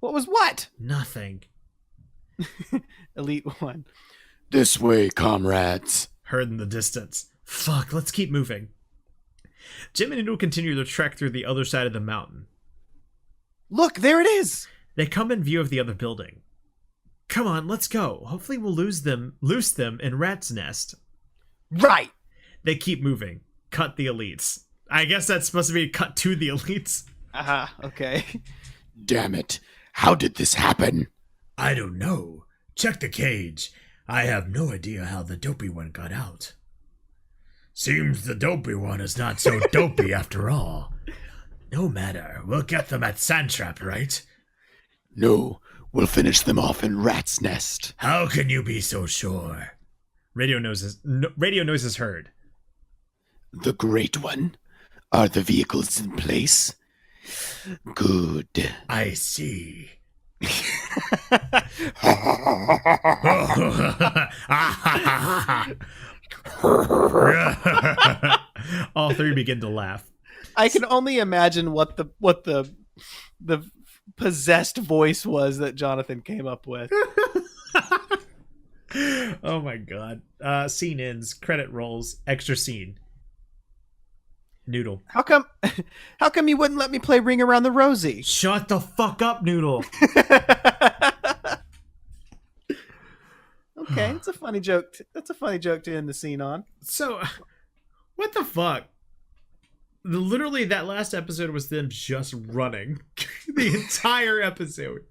What was what? Nothing. Elite One. This way, comrades. Heard in the distance. Fuck, let's keep moving. Jim and Noodle continue their trek through the other side of the mountain. Look, there it is! They come in view of the other building. Come on, let's go. Hopefully we'll loose them in Rat's Nest. Right! They keep moving. Cut the elites. I guess that's supposed to be cut to the elites. Aha, okay. Damn it. How did this happen? I don't know. Check the cage. I have no idea how the dopey one got out. Seems the dopey one is not so dopey after all. No matter, we'll get them at Sandtrap, right? No, we'll finish them off in Rat's Nest. How can you be so sure? Radio noise is heard. The Great One? Are the vehicles in place? Good. I see. All three begin to laugh. I can only imagine what the possessed voice was that Jonathan came up with. Oh my god. Scene ends. Credit rolls. Extra scene. Noodle. How come you wouldn't let me play Ring Around the Rosie? Shut the fuck up, Noodle. Okay, it's a funny joke. That's a funny joke to end the scene on. So, what the fuck? Literally, that last episode was them just running. The entire episode.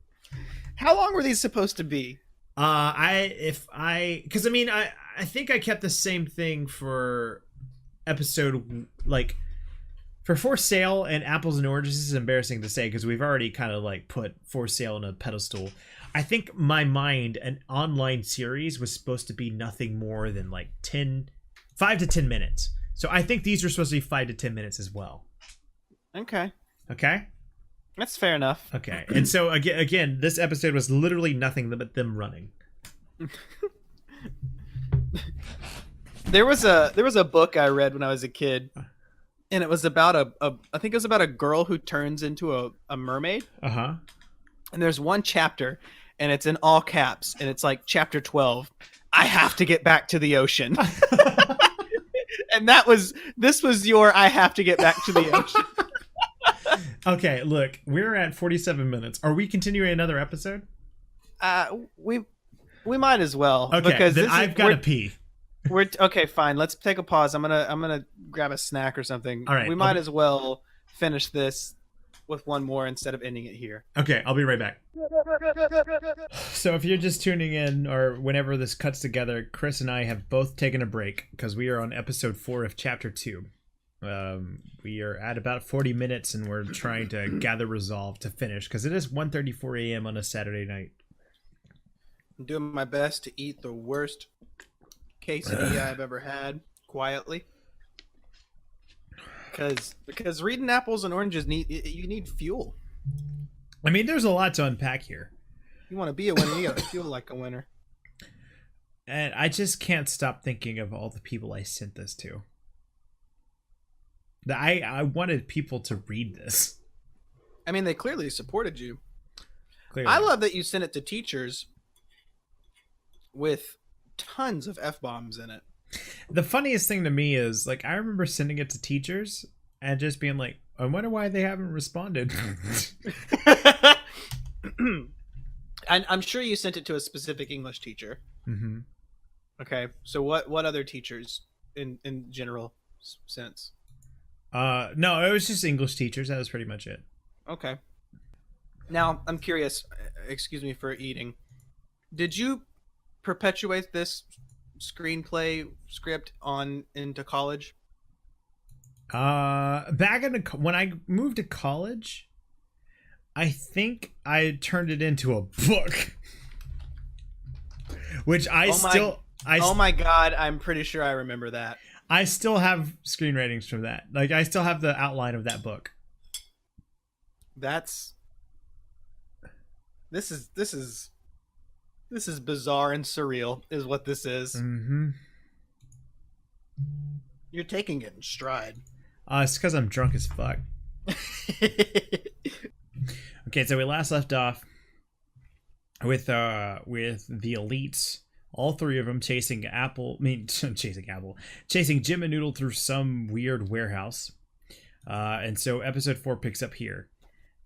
How long were these supposed to be? I think I kept the same thing for episode, like, for For Sale and Apples and Oranges. This is embarrassing to say because we've already kind of like put For Sale on a pedestal. I think my mind, an online series was supposed to be nothing more than like 5 to 10 minutes. So I think these were supposed to be 5 to 10 minutes as well. Okay. Okay? That's fair enough. Okay. And so again, this episode was literally nothing but them running. There was a book I read when I was a kid, and it was about I think it was about a girl who turns into a mermaid. Uh-huh. And there's one chapter, and it's in all caps, and it's like chapter 12. I have to get back to the ocean. And this was your I have to get back to the ocean. Okay, look, we're at 47 minutes. Are we continuing another episode? We might as well. Okay, because then I've got to pee. We're okay. Fine. Let's take a pause. I'm gonna grab a snack or something. All right, We might as well finish this with one more instead of ending it here. Okay, I'll be right back. So if you're just tuning in, or whenever this cuts together, Chris and I have both taken a break because we are on episode 4 of chapter 2. We are at about 40 minutes, and we're trying to gather resolve to finish because it is 1:34 a.m. on a Saturday night. I'm doing my best to eat the worst quesadilla I've ever had quietly. Because reading Apples and Oranges you need fuel. I mean, there's a lot to unpack here. You want to be a winner, you gotta feel like a winner. And I just can't stop thinking of all the people I sent this to. I wanted people to read this. I mean, they clearly supported you. Clearly. I love that you sent it to teachers with tons of F-bombs in it. The funniest thing to me is, like, I remember sending it to teachers and just being like, I wonder why they haven't responded. I'm sure you sent it to a specific English teacher. Mm-hmm. Okay, so what other teachers in general sense? No, it was just English teachers. That was pretty much it. Okay. Now, I'm curious, excuse me for eating. Did you perpetuate this screenplay script on into college? Back when I moved to college, I think I turned it into a book, which Oh my god, I'm pretty sure I remember that. I still have screen ratings from that. Like, I still have the outline of that book. This is bizarre and surreal, is what this is. Mm-hmm. You're taking it in stride. It's because I'm drunk as fuck. Okay, so we last left off with the elites, all three of them chasing Jim and Noodle through some weird warehouse. And so episode 4 picks up here.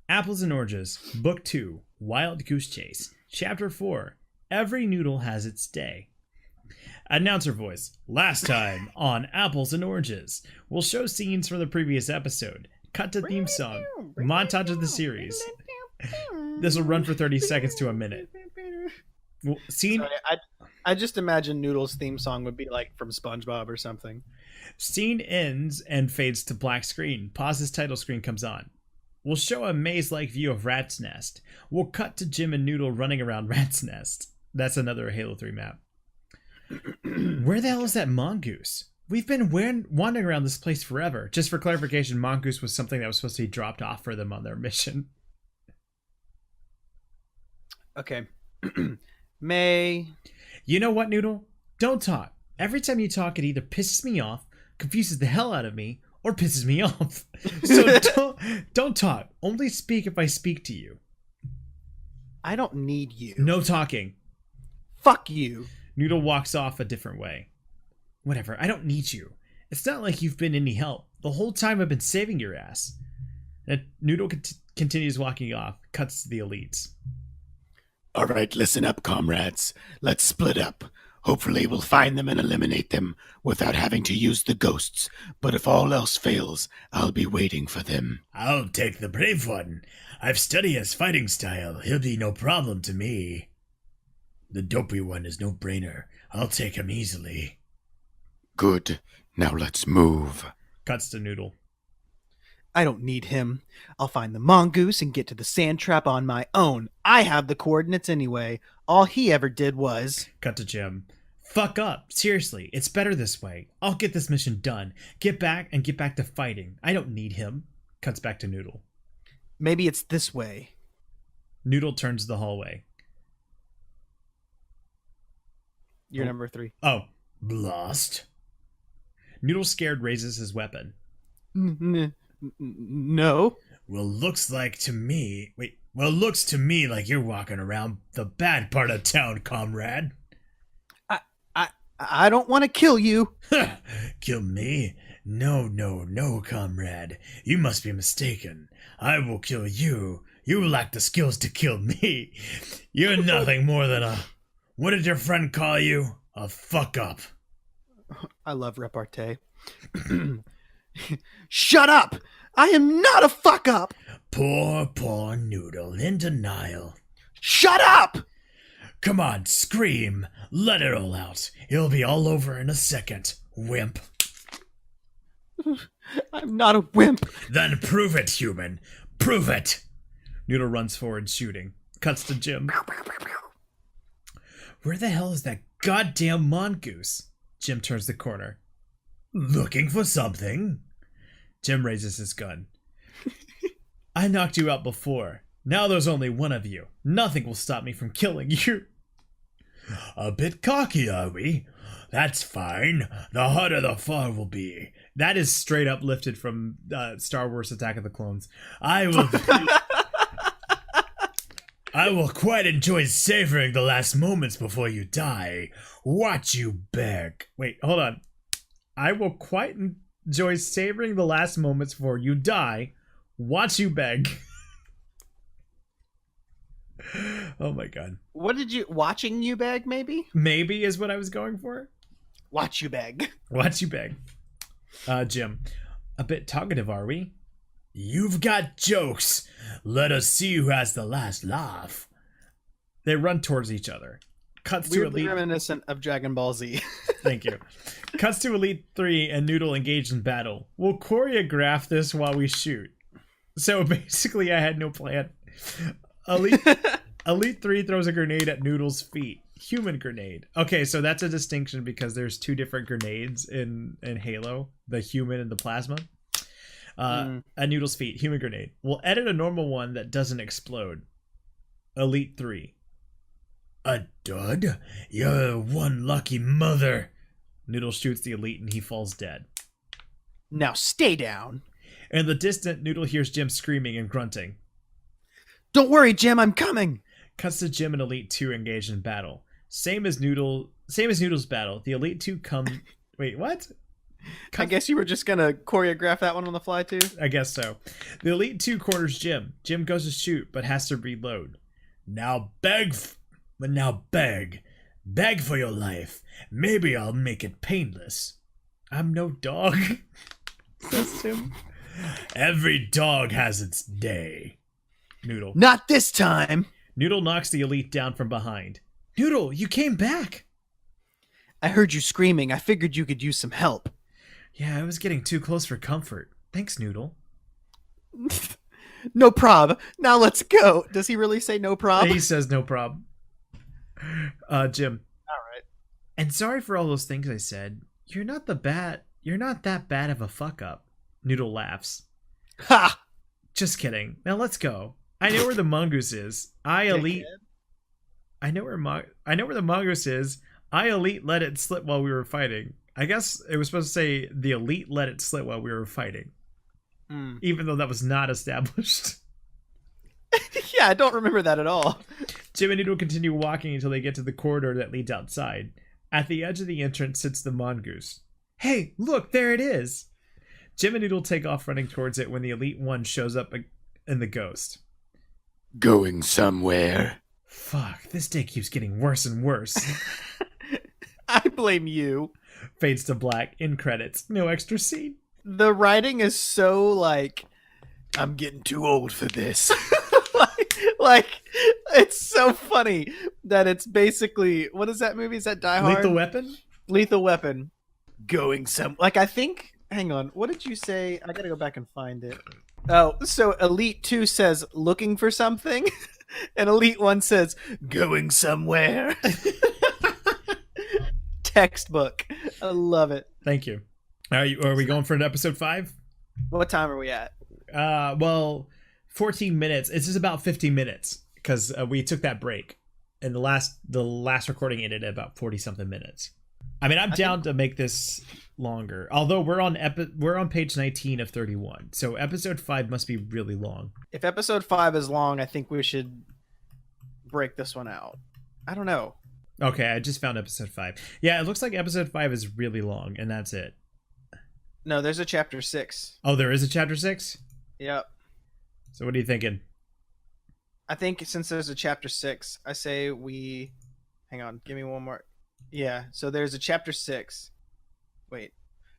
Apples and Oranges, Book 2, Wild Goose Chase, Chapter 4, Every Noodle Has Its Day. Announcer voice, last time on Apples and Oranges. We'll show scenes from the previous episode. Cut to theme song. Montage of the series. This will run for 30 seconds to a minute. Well, scene. Sorry, I just imagine Noodle's theme song would be like from SpongeBob or something. Scene ends and fades to black screen. Pause's title screen comes on. We'll show a maze-like view of Rat's Nest. We'll cut to Jim and Noodle running around Rat's Nest. That's another Halo 3 map. Where the hell is that mongoose? We've been wandering around this place forever. Just for clarification, mongoose was something that was supposed to be dropped off for them on their mission. Okay. May. You know what, Noodle? Don't talk. Every time you talk, it either pisses me off, confuses the hell out of me, or pisses me off. So don't talk. Only speak if I speak to you. I don't need you. No talking. Fuck you. Noodle walks off a different way. Whatever, I don't need you. It's not like you've been any help. The whole time I've been saving your ass. And Noodle continues walking off, cuts to the elites. All right, listen up, comrades. Let's split up. Hopefully we'll find them and eliminate them without having to use the ghosts. But if all else fails, I'll be waiting for them. I'll take the brave one. I've studied his fighting style. He'll be no problem to me. The dopey one is no brainer. I'll take him easily. Good. Now let's move. Cuts to Noodle. I don't need him. I'll find the mongoose and get to the sand trap on my own. I have the coordinates anyway. All he ever did was... Cut to Jim. Fuck up. Seriously, it's better this way. I'll get this mission done. Get back to fighting. I don't need him. Cuts back to Noodle. Maybe it's this way. Noodle turns the hallway. You're number 3. Oh. Blast. Noodle scared raises his weapon. No. Well, looks to me like you're walking around the bad part of town, comrade. I don't want to kill you. Kill me? No, comrade. You must be mistaken. I will kill you. You lack the skills to kill me. You're nothing more than a... What did your friend call you? A fuck up. I love repartee. Shut up! I am not a fuck up! Poor Noodle in denial. Shut up! Come on, scream. Let it all out. It'll be all over in a second, wimp. I'm not a wimp. Then prove it, human. Prove it. Noodle runs forward, shooting. Cuts to Jim. Where the hell is that goddamn mongoose? Jim turns the corner. Looking for something? Jim raises his gun. I knocked you out before. Now there's only one of you. Nothing will stop me from killing you. A bit cocky, are we? That's fine. The harder the fall will be. That is straight up lifted from Star Wars Attack of the Clones. I will quite enjoy savoring the last moments before you die. Watch you beg. Wait, hold on. I will quite enjoy savoring the last moments before you die. Watch you beg. Oh my god. What did you... Watching you beg, maybe? Maybe is what I was going for. Watch you beg. Watch you beg. Jim. A bit talkative, are we? You've got jokes. Let us see who has the last laugh. They run towards each other. Cuts to Weirdly Elite. reminiscent of Dragon Ball Z. Thank you. Cuts to Elite 3 and Noodle engaged in battle. We'll choreograph this while we shoot. So basically, I had no plan. Elite 3 throws a grenade at Noodle's feet. Human grenade. Okay, so that's a distinction because there's two different grenades in Halo, the human and the plasma. At Noodle's feet, human grenade. We'll edit a normal one that doesn't explode. Elite 3. A dud? You're one lucky mother. Noodle shoots the Elite and he falls dead. Now stay down. In the distant, Noodle hears Jim screaming and grunting. Don't worry, Jim, I'm coming. Cuts to Jim and Elite 2 engaged in battle. Same as Noodle's battle. The Elite 2 come... Wait, what? I guess you were just gonna choreograph that one on the fly too? I guess so. The Elite 2 corners Jim. Jim goes to shoot, but has to reload. Now beg for your life. Maybe I'll make it painless. I'm no dog. Says Jim. Every dog has its day. Noodle. Not this time. Noodle knocks the Elite down from behind. Noodle, you came back. I heard you screaming. I figured you could use some help. Yeah, I was getting too close for comfort. Thanks, Noodle. No prob. Now let's go. Does he really say no prob? He says no problem. Jim. All right. And sorry for all those things I said. You're not that bad of a fuck up. Noodle laughs. Ha! Just kidding. Now let's go. I know where the mongoose is. I know where the mongoose is. I Elite let it slip while we were fighting. I guess it was supposed to say the Elite let it slip while we were fighting. Even though that was not established. Yeah, I don't remember that at all. Jim and Noodle continue walking until they get to the corridor that leads outside. At the edge of the entrance sits the mongoose. Hey, look, there it is. Jim and Noodle take off running towards it when the Elite One shows up in the ghost. Going somewhere. Fuck, this day keeps getting worse and worse. I blame you. Fades to black, in credits, no extra scene. The writing is so like, I'm getting too old for this. like it's so funny that it's basically, what is that movie? Is that Die Hard? Lethal Weapon? Lethal Weapon. Going some. Like, I think, hang on, what did you say? I gotta go back and find it. Oh, so Elite 2 says looking for something, and Elite 1 says Going somewhere. textbook. I love it. Thank you. Are we going for an episode 5? What time are we at? Well, 14 minutes. This is about 15 minutes because we took that break, and the last recording ended at about 40 something minutes. I mean, I'm down to make this longer. Although we're on page 19 of 31, so episode 5 must be really long. If episode 5 is long, I think we should break this one out. I don't know. Okay, I just found episode 5. Yeah, it looks like episode 5 is really long, and that's it. No, there's a chapter 6. Oh, there is a chapter 6? Yep. So what are you thinking? I think since there's a chapter 6, I say we... Hang on, give me one more. Yeah, so there's a chapter 6. Wait.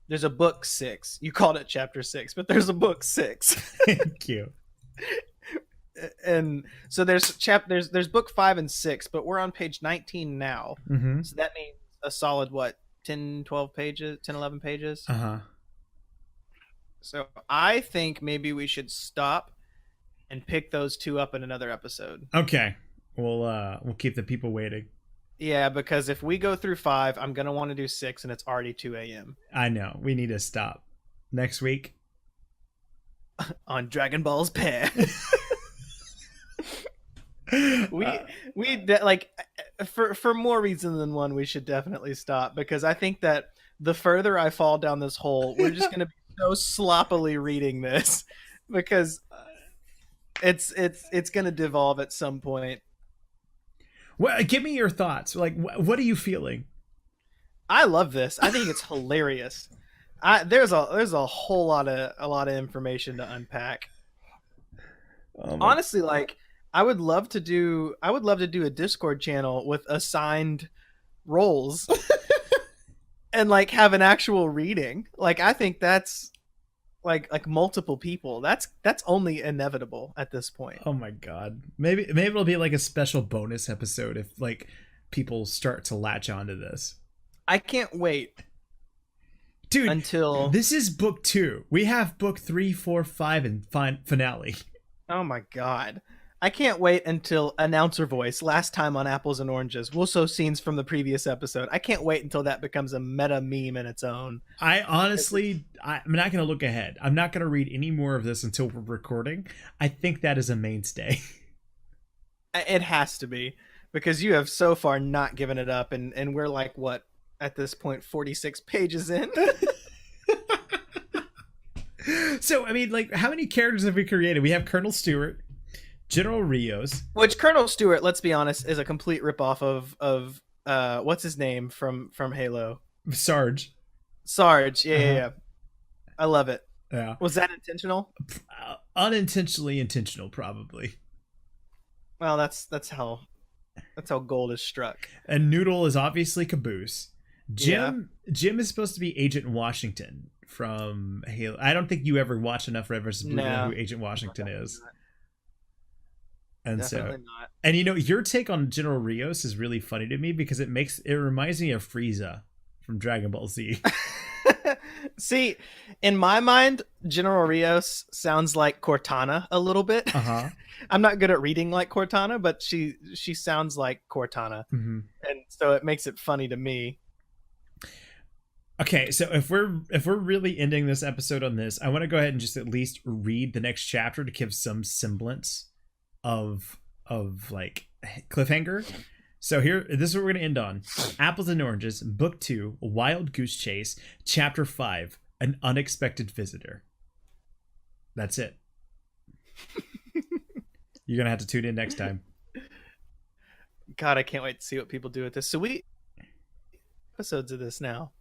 There's a book 6. You called it chapter 6, but there's a book 6. Thank you. And so there's book 5 and 6, but we're on page 19 now. Mm-hmm. So that means a solid, what, 10, 12 pages, 10, 11 pages? Uh-huh. So I think maybe we should stop and pick those two up in another episode. Okay. We'll keep the people waiting. Yeah, because if we go through 5, I'm going to want to do 6, and it's already 2 a.m. I know. We need to stop. Next week. On Dragon Ball's pair. For more reason than one, we should definitely stop, because I think that the further I fall down this hole, we're just going to be so sloppily reading this, because it's going to devolve at some point. Well, give me your thoughts. Like, what are you feeling? I love this. I think it's hilarious. There's a whole lot of information to unpack. Honestly, like I would love to do a Discord channel with assigned roles and like have an actual reading. Like I think that's like multiple people. That's only inevitable at this point. Oh my god. Maybe it'll be like a special bonus episode if like people start to latch onto this. I can't wait, dude. Until this is book 2. We have book 3, 4, 5, and finale. Oh my god. I can't wait until announcer voice, last time on Apples and Oranges, we'll show scenes from the previous episode. I can't wait until that becomes a meta meme in its own. I honestly, I'm not going to look ahead. I'm not going to read any more of this until we're recording. I think that is a mainstay. It has to be, because you have so far not given it up, and we're like, what, at this point, 46 pages in? So, I mean, like, how many characters have we created? We have Colonel Stewart, General Rios. Which Colonel Stewart, let's be honest, is a complete ripoff of what's his name from Halo? Sarge. Yeah. I love it. Yeah. Was that intentional? Unintentionally intentional, probably. Well, that's how gold is struck. And Noodle is obviously Caboose. Jim is supposed to be Agent Washington from Halo. I don't think you ever watched enough Red vs. Blue to know who Agent Washington is. And Definitely not. And you know, your take on General Rios is really funny to me because it reminds me of Frieza from Dragon Ball Z. See, in my mind, General Rios sounds like Cortana a little bit. Uh-huh. I'm not good at reading like Cortana, but she sounds like Cortana. Mm-hmm. And so it makes it funny to me. Okay, so if we're really ending this episode on this, I want to go ahead and just at least read the next chapter to give some semblance of like cliffhanger. So here, this is what we're going to end on. Apples and Oranges, Book 2, Wild Goose Chase, Chapter 5, An Unexpected Visitor. That's it. You're going to have to tune in next time. God, I can't wait to see what people do with this. So we episodes of this now.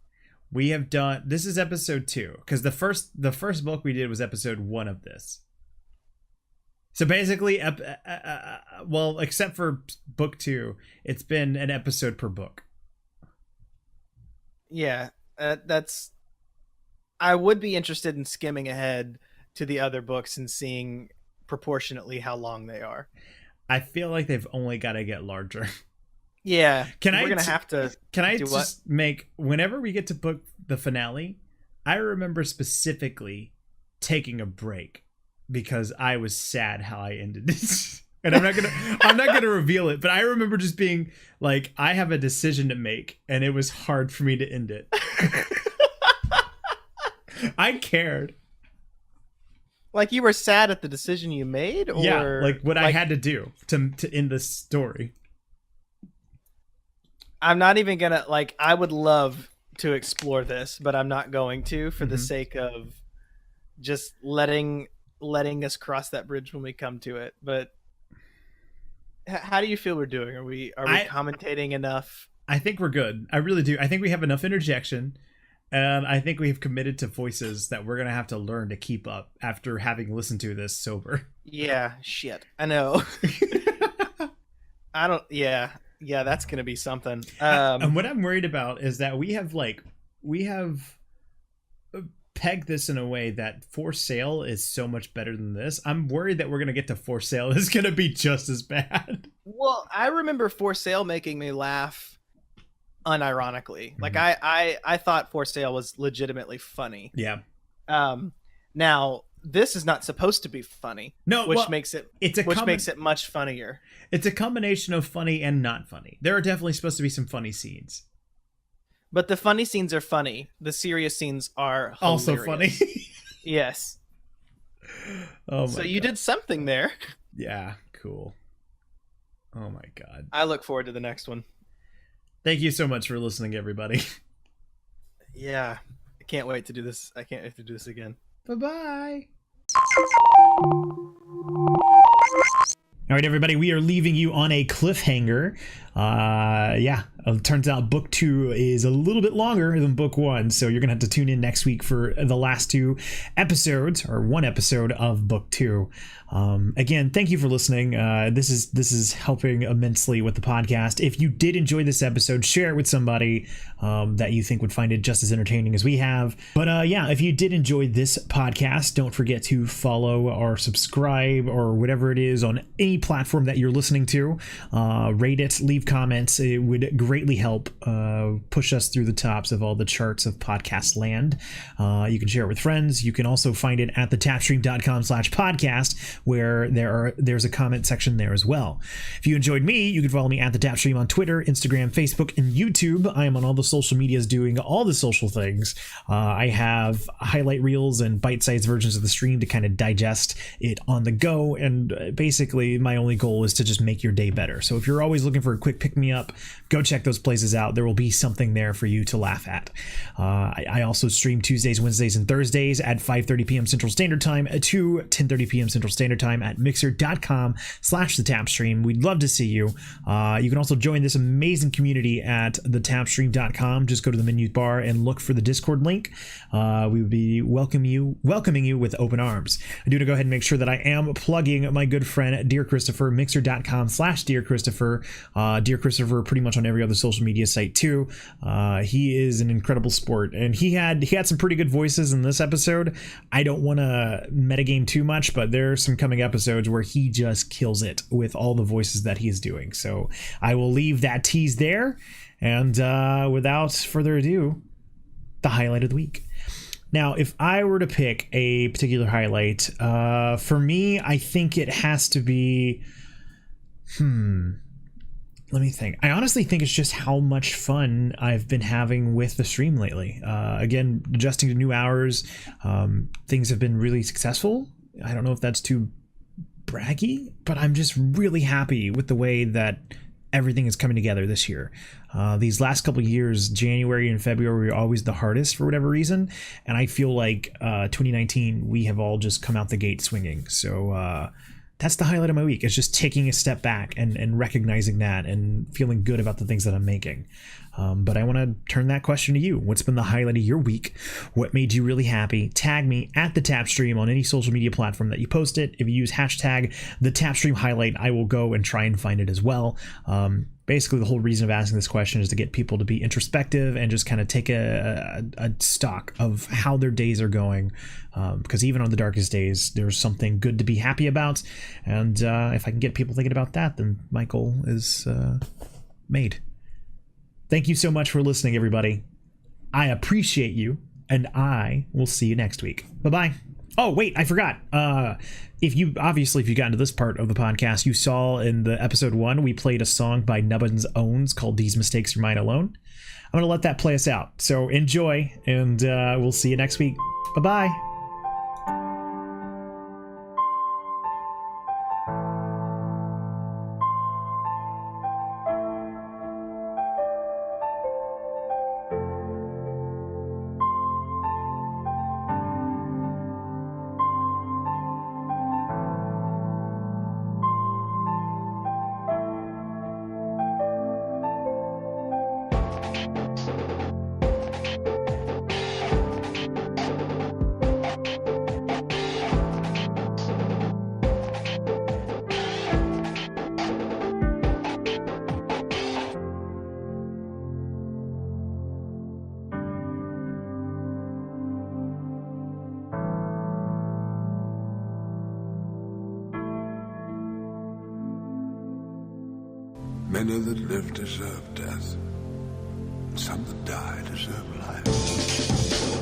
We have done, this is episode 2, because the first book we did was episode 1 of this. So basically, well, except for book 2, it's been an episode per book. Yeah, that's. I would be interested in skimming ahead to the other books and seeing proportionately how long they are. I feel like they've only got to get larger. Yeah, we're gonna have to. Can I do just make, whenever we get to book the finale, I remember specifically taking a break because I was sad how I ended this. And I'm not gonna reveal it, but I remember just being like, I have a decision to make, and it was hard for me to end it. I cared. Like, you were sad at the decision you made, or yeah, like what I had to do to end this story. I'm not even gonna, like, I would love to explore this, but I'm not going to, for the sake of just letting us cross that bridge when we come to it. But how do you feel we're doing? Are we commentating enough? I think we're good. I really do. I think we have enough interjection, and I think we've committed to voices that we're gonna have to learn to keep up after having listened to this sober. Yeah, shit. I know. I don't. Yeah, that's gonna be something. And what I'm worried about is that we have pegged this in a way that For Sale is so much better than this. I'm worried that we're gonna get to For Sale, it's gonna be just as bad. Well, I remember For Sale making me laugh unironically. Like, I thought For Sale was legitimately funny. Yeah. Now this is not supposed to be funny. No, which makes it much funnier. It's a combination of funny and not funny. There are definitely supposed to be some funny scenes. But the funny scenes are funny. The serious scenes are hilarious. Also funny. Yes. Oh my So you did something there. Yeah, cool. Oh my god. I look forward to the next one. Thank you so much for listening, everybody. Yeah. I can't wait to do this. I can't wait to do this again. Bye-bye. All right, everybody, we are leaving you on a cliffhanger. It turns out book 2 is a little bit longer than book 1, so you're gonna have to tune in next week for the last 2 episodes, or 1 episode of book 2. Again, thank you for listening. This is helping immensely with the podcast. If you did enjoy this episode, share it with somebody that you think would find it just as entertaining as we have. But if you did enjoy this podcast, don't forget to follow or subscribe or whatever it is on any platform that you're listening to. Rate it, leave comments. It would greatly help push us through the tops of all the charts of podcast land. You can share it with friends. You can also find it at thetapstream.com/podcast, where there's a comment section there as well. If you enjoyed me, you can follow me at TheTapStream on Twitter, Instagram, Facebook, and YouTube. I am on all the social medias doing all the social things. I have highlight reels and bite-sized versions of the stream to kind of digest it on the go, and basically my only goal is to just make your day better. So if you're always looking for a quick pick-me-up, go check those places out. There will be something there for you to laugh at. I also stream Tuesdays, Wednesdays, and Thursdays at 5:30 p.m. Central Standard Time to 10:30 p.m. Central Standard Time at mixer.com/TheTapStream. We'd love to see you. You can also join this amazing community at TheTapStream.com. Just go to the menu bar and look for the Discord link. We would be welcoming you with open arms. I do want to go ahead and make sure that I am plugging my good friend Dear Christopher, mixer.com/Dear Christopher. Dear Christopher pretty much on every other social media site too. He is an incredible sport, and he had some pretty good voices in this episode. I don't want to metagame too much, but there are some coming episodes where he just kills it with all the voices that he's doing. So I will leave that tease there, and without further ado, the highlight of the week. Now, if I were to pick a particular highlight, for me, I think it has to be, let me think. I honestly think it's just how much fun I've been having with the stream lately. Again, adjusting to new hours, things have been really successful. I don't know if that's too braggy, but I'm just really happy with the way that everything is coming together this year. These last couple of years, January and February are always the hardest for whatever reason, and I feel like 2019 we have all just come out the gate swinging. So that's the highlight of my week. It's just taking a step back and recognizing that and feeling good about the things that I'm making. But I want to turn that question to you. What's been the highlight of your week? What made you really happy? Tag me at TheTapStream on any social media platform that you post it. If you use hashtag TheTapStream highlight, I will go and try and find it as well. Basically, the whole reason of asking this question is to get people to be introspective and just kind of take a stock of how their days are going. Because even on the darkest days, there's something good to be happy about. And if I can get people thinking about that, then my goal is made. Thank you so much for listening, everybody. I appreciate you, and I will see you next week. Bye-bye. Oh, wait, I forgot. If you got into this part of the podcast, you saw in the episode 1, we played a song by Nubbin's Owns called These Mistakes Are Mine Alone. I'm going to let that play us out. So enjoy, and we'll see you next week. Bye-bye. Many that live deserve death, and some that die deserve life.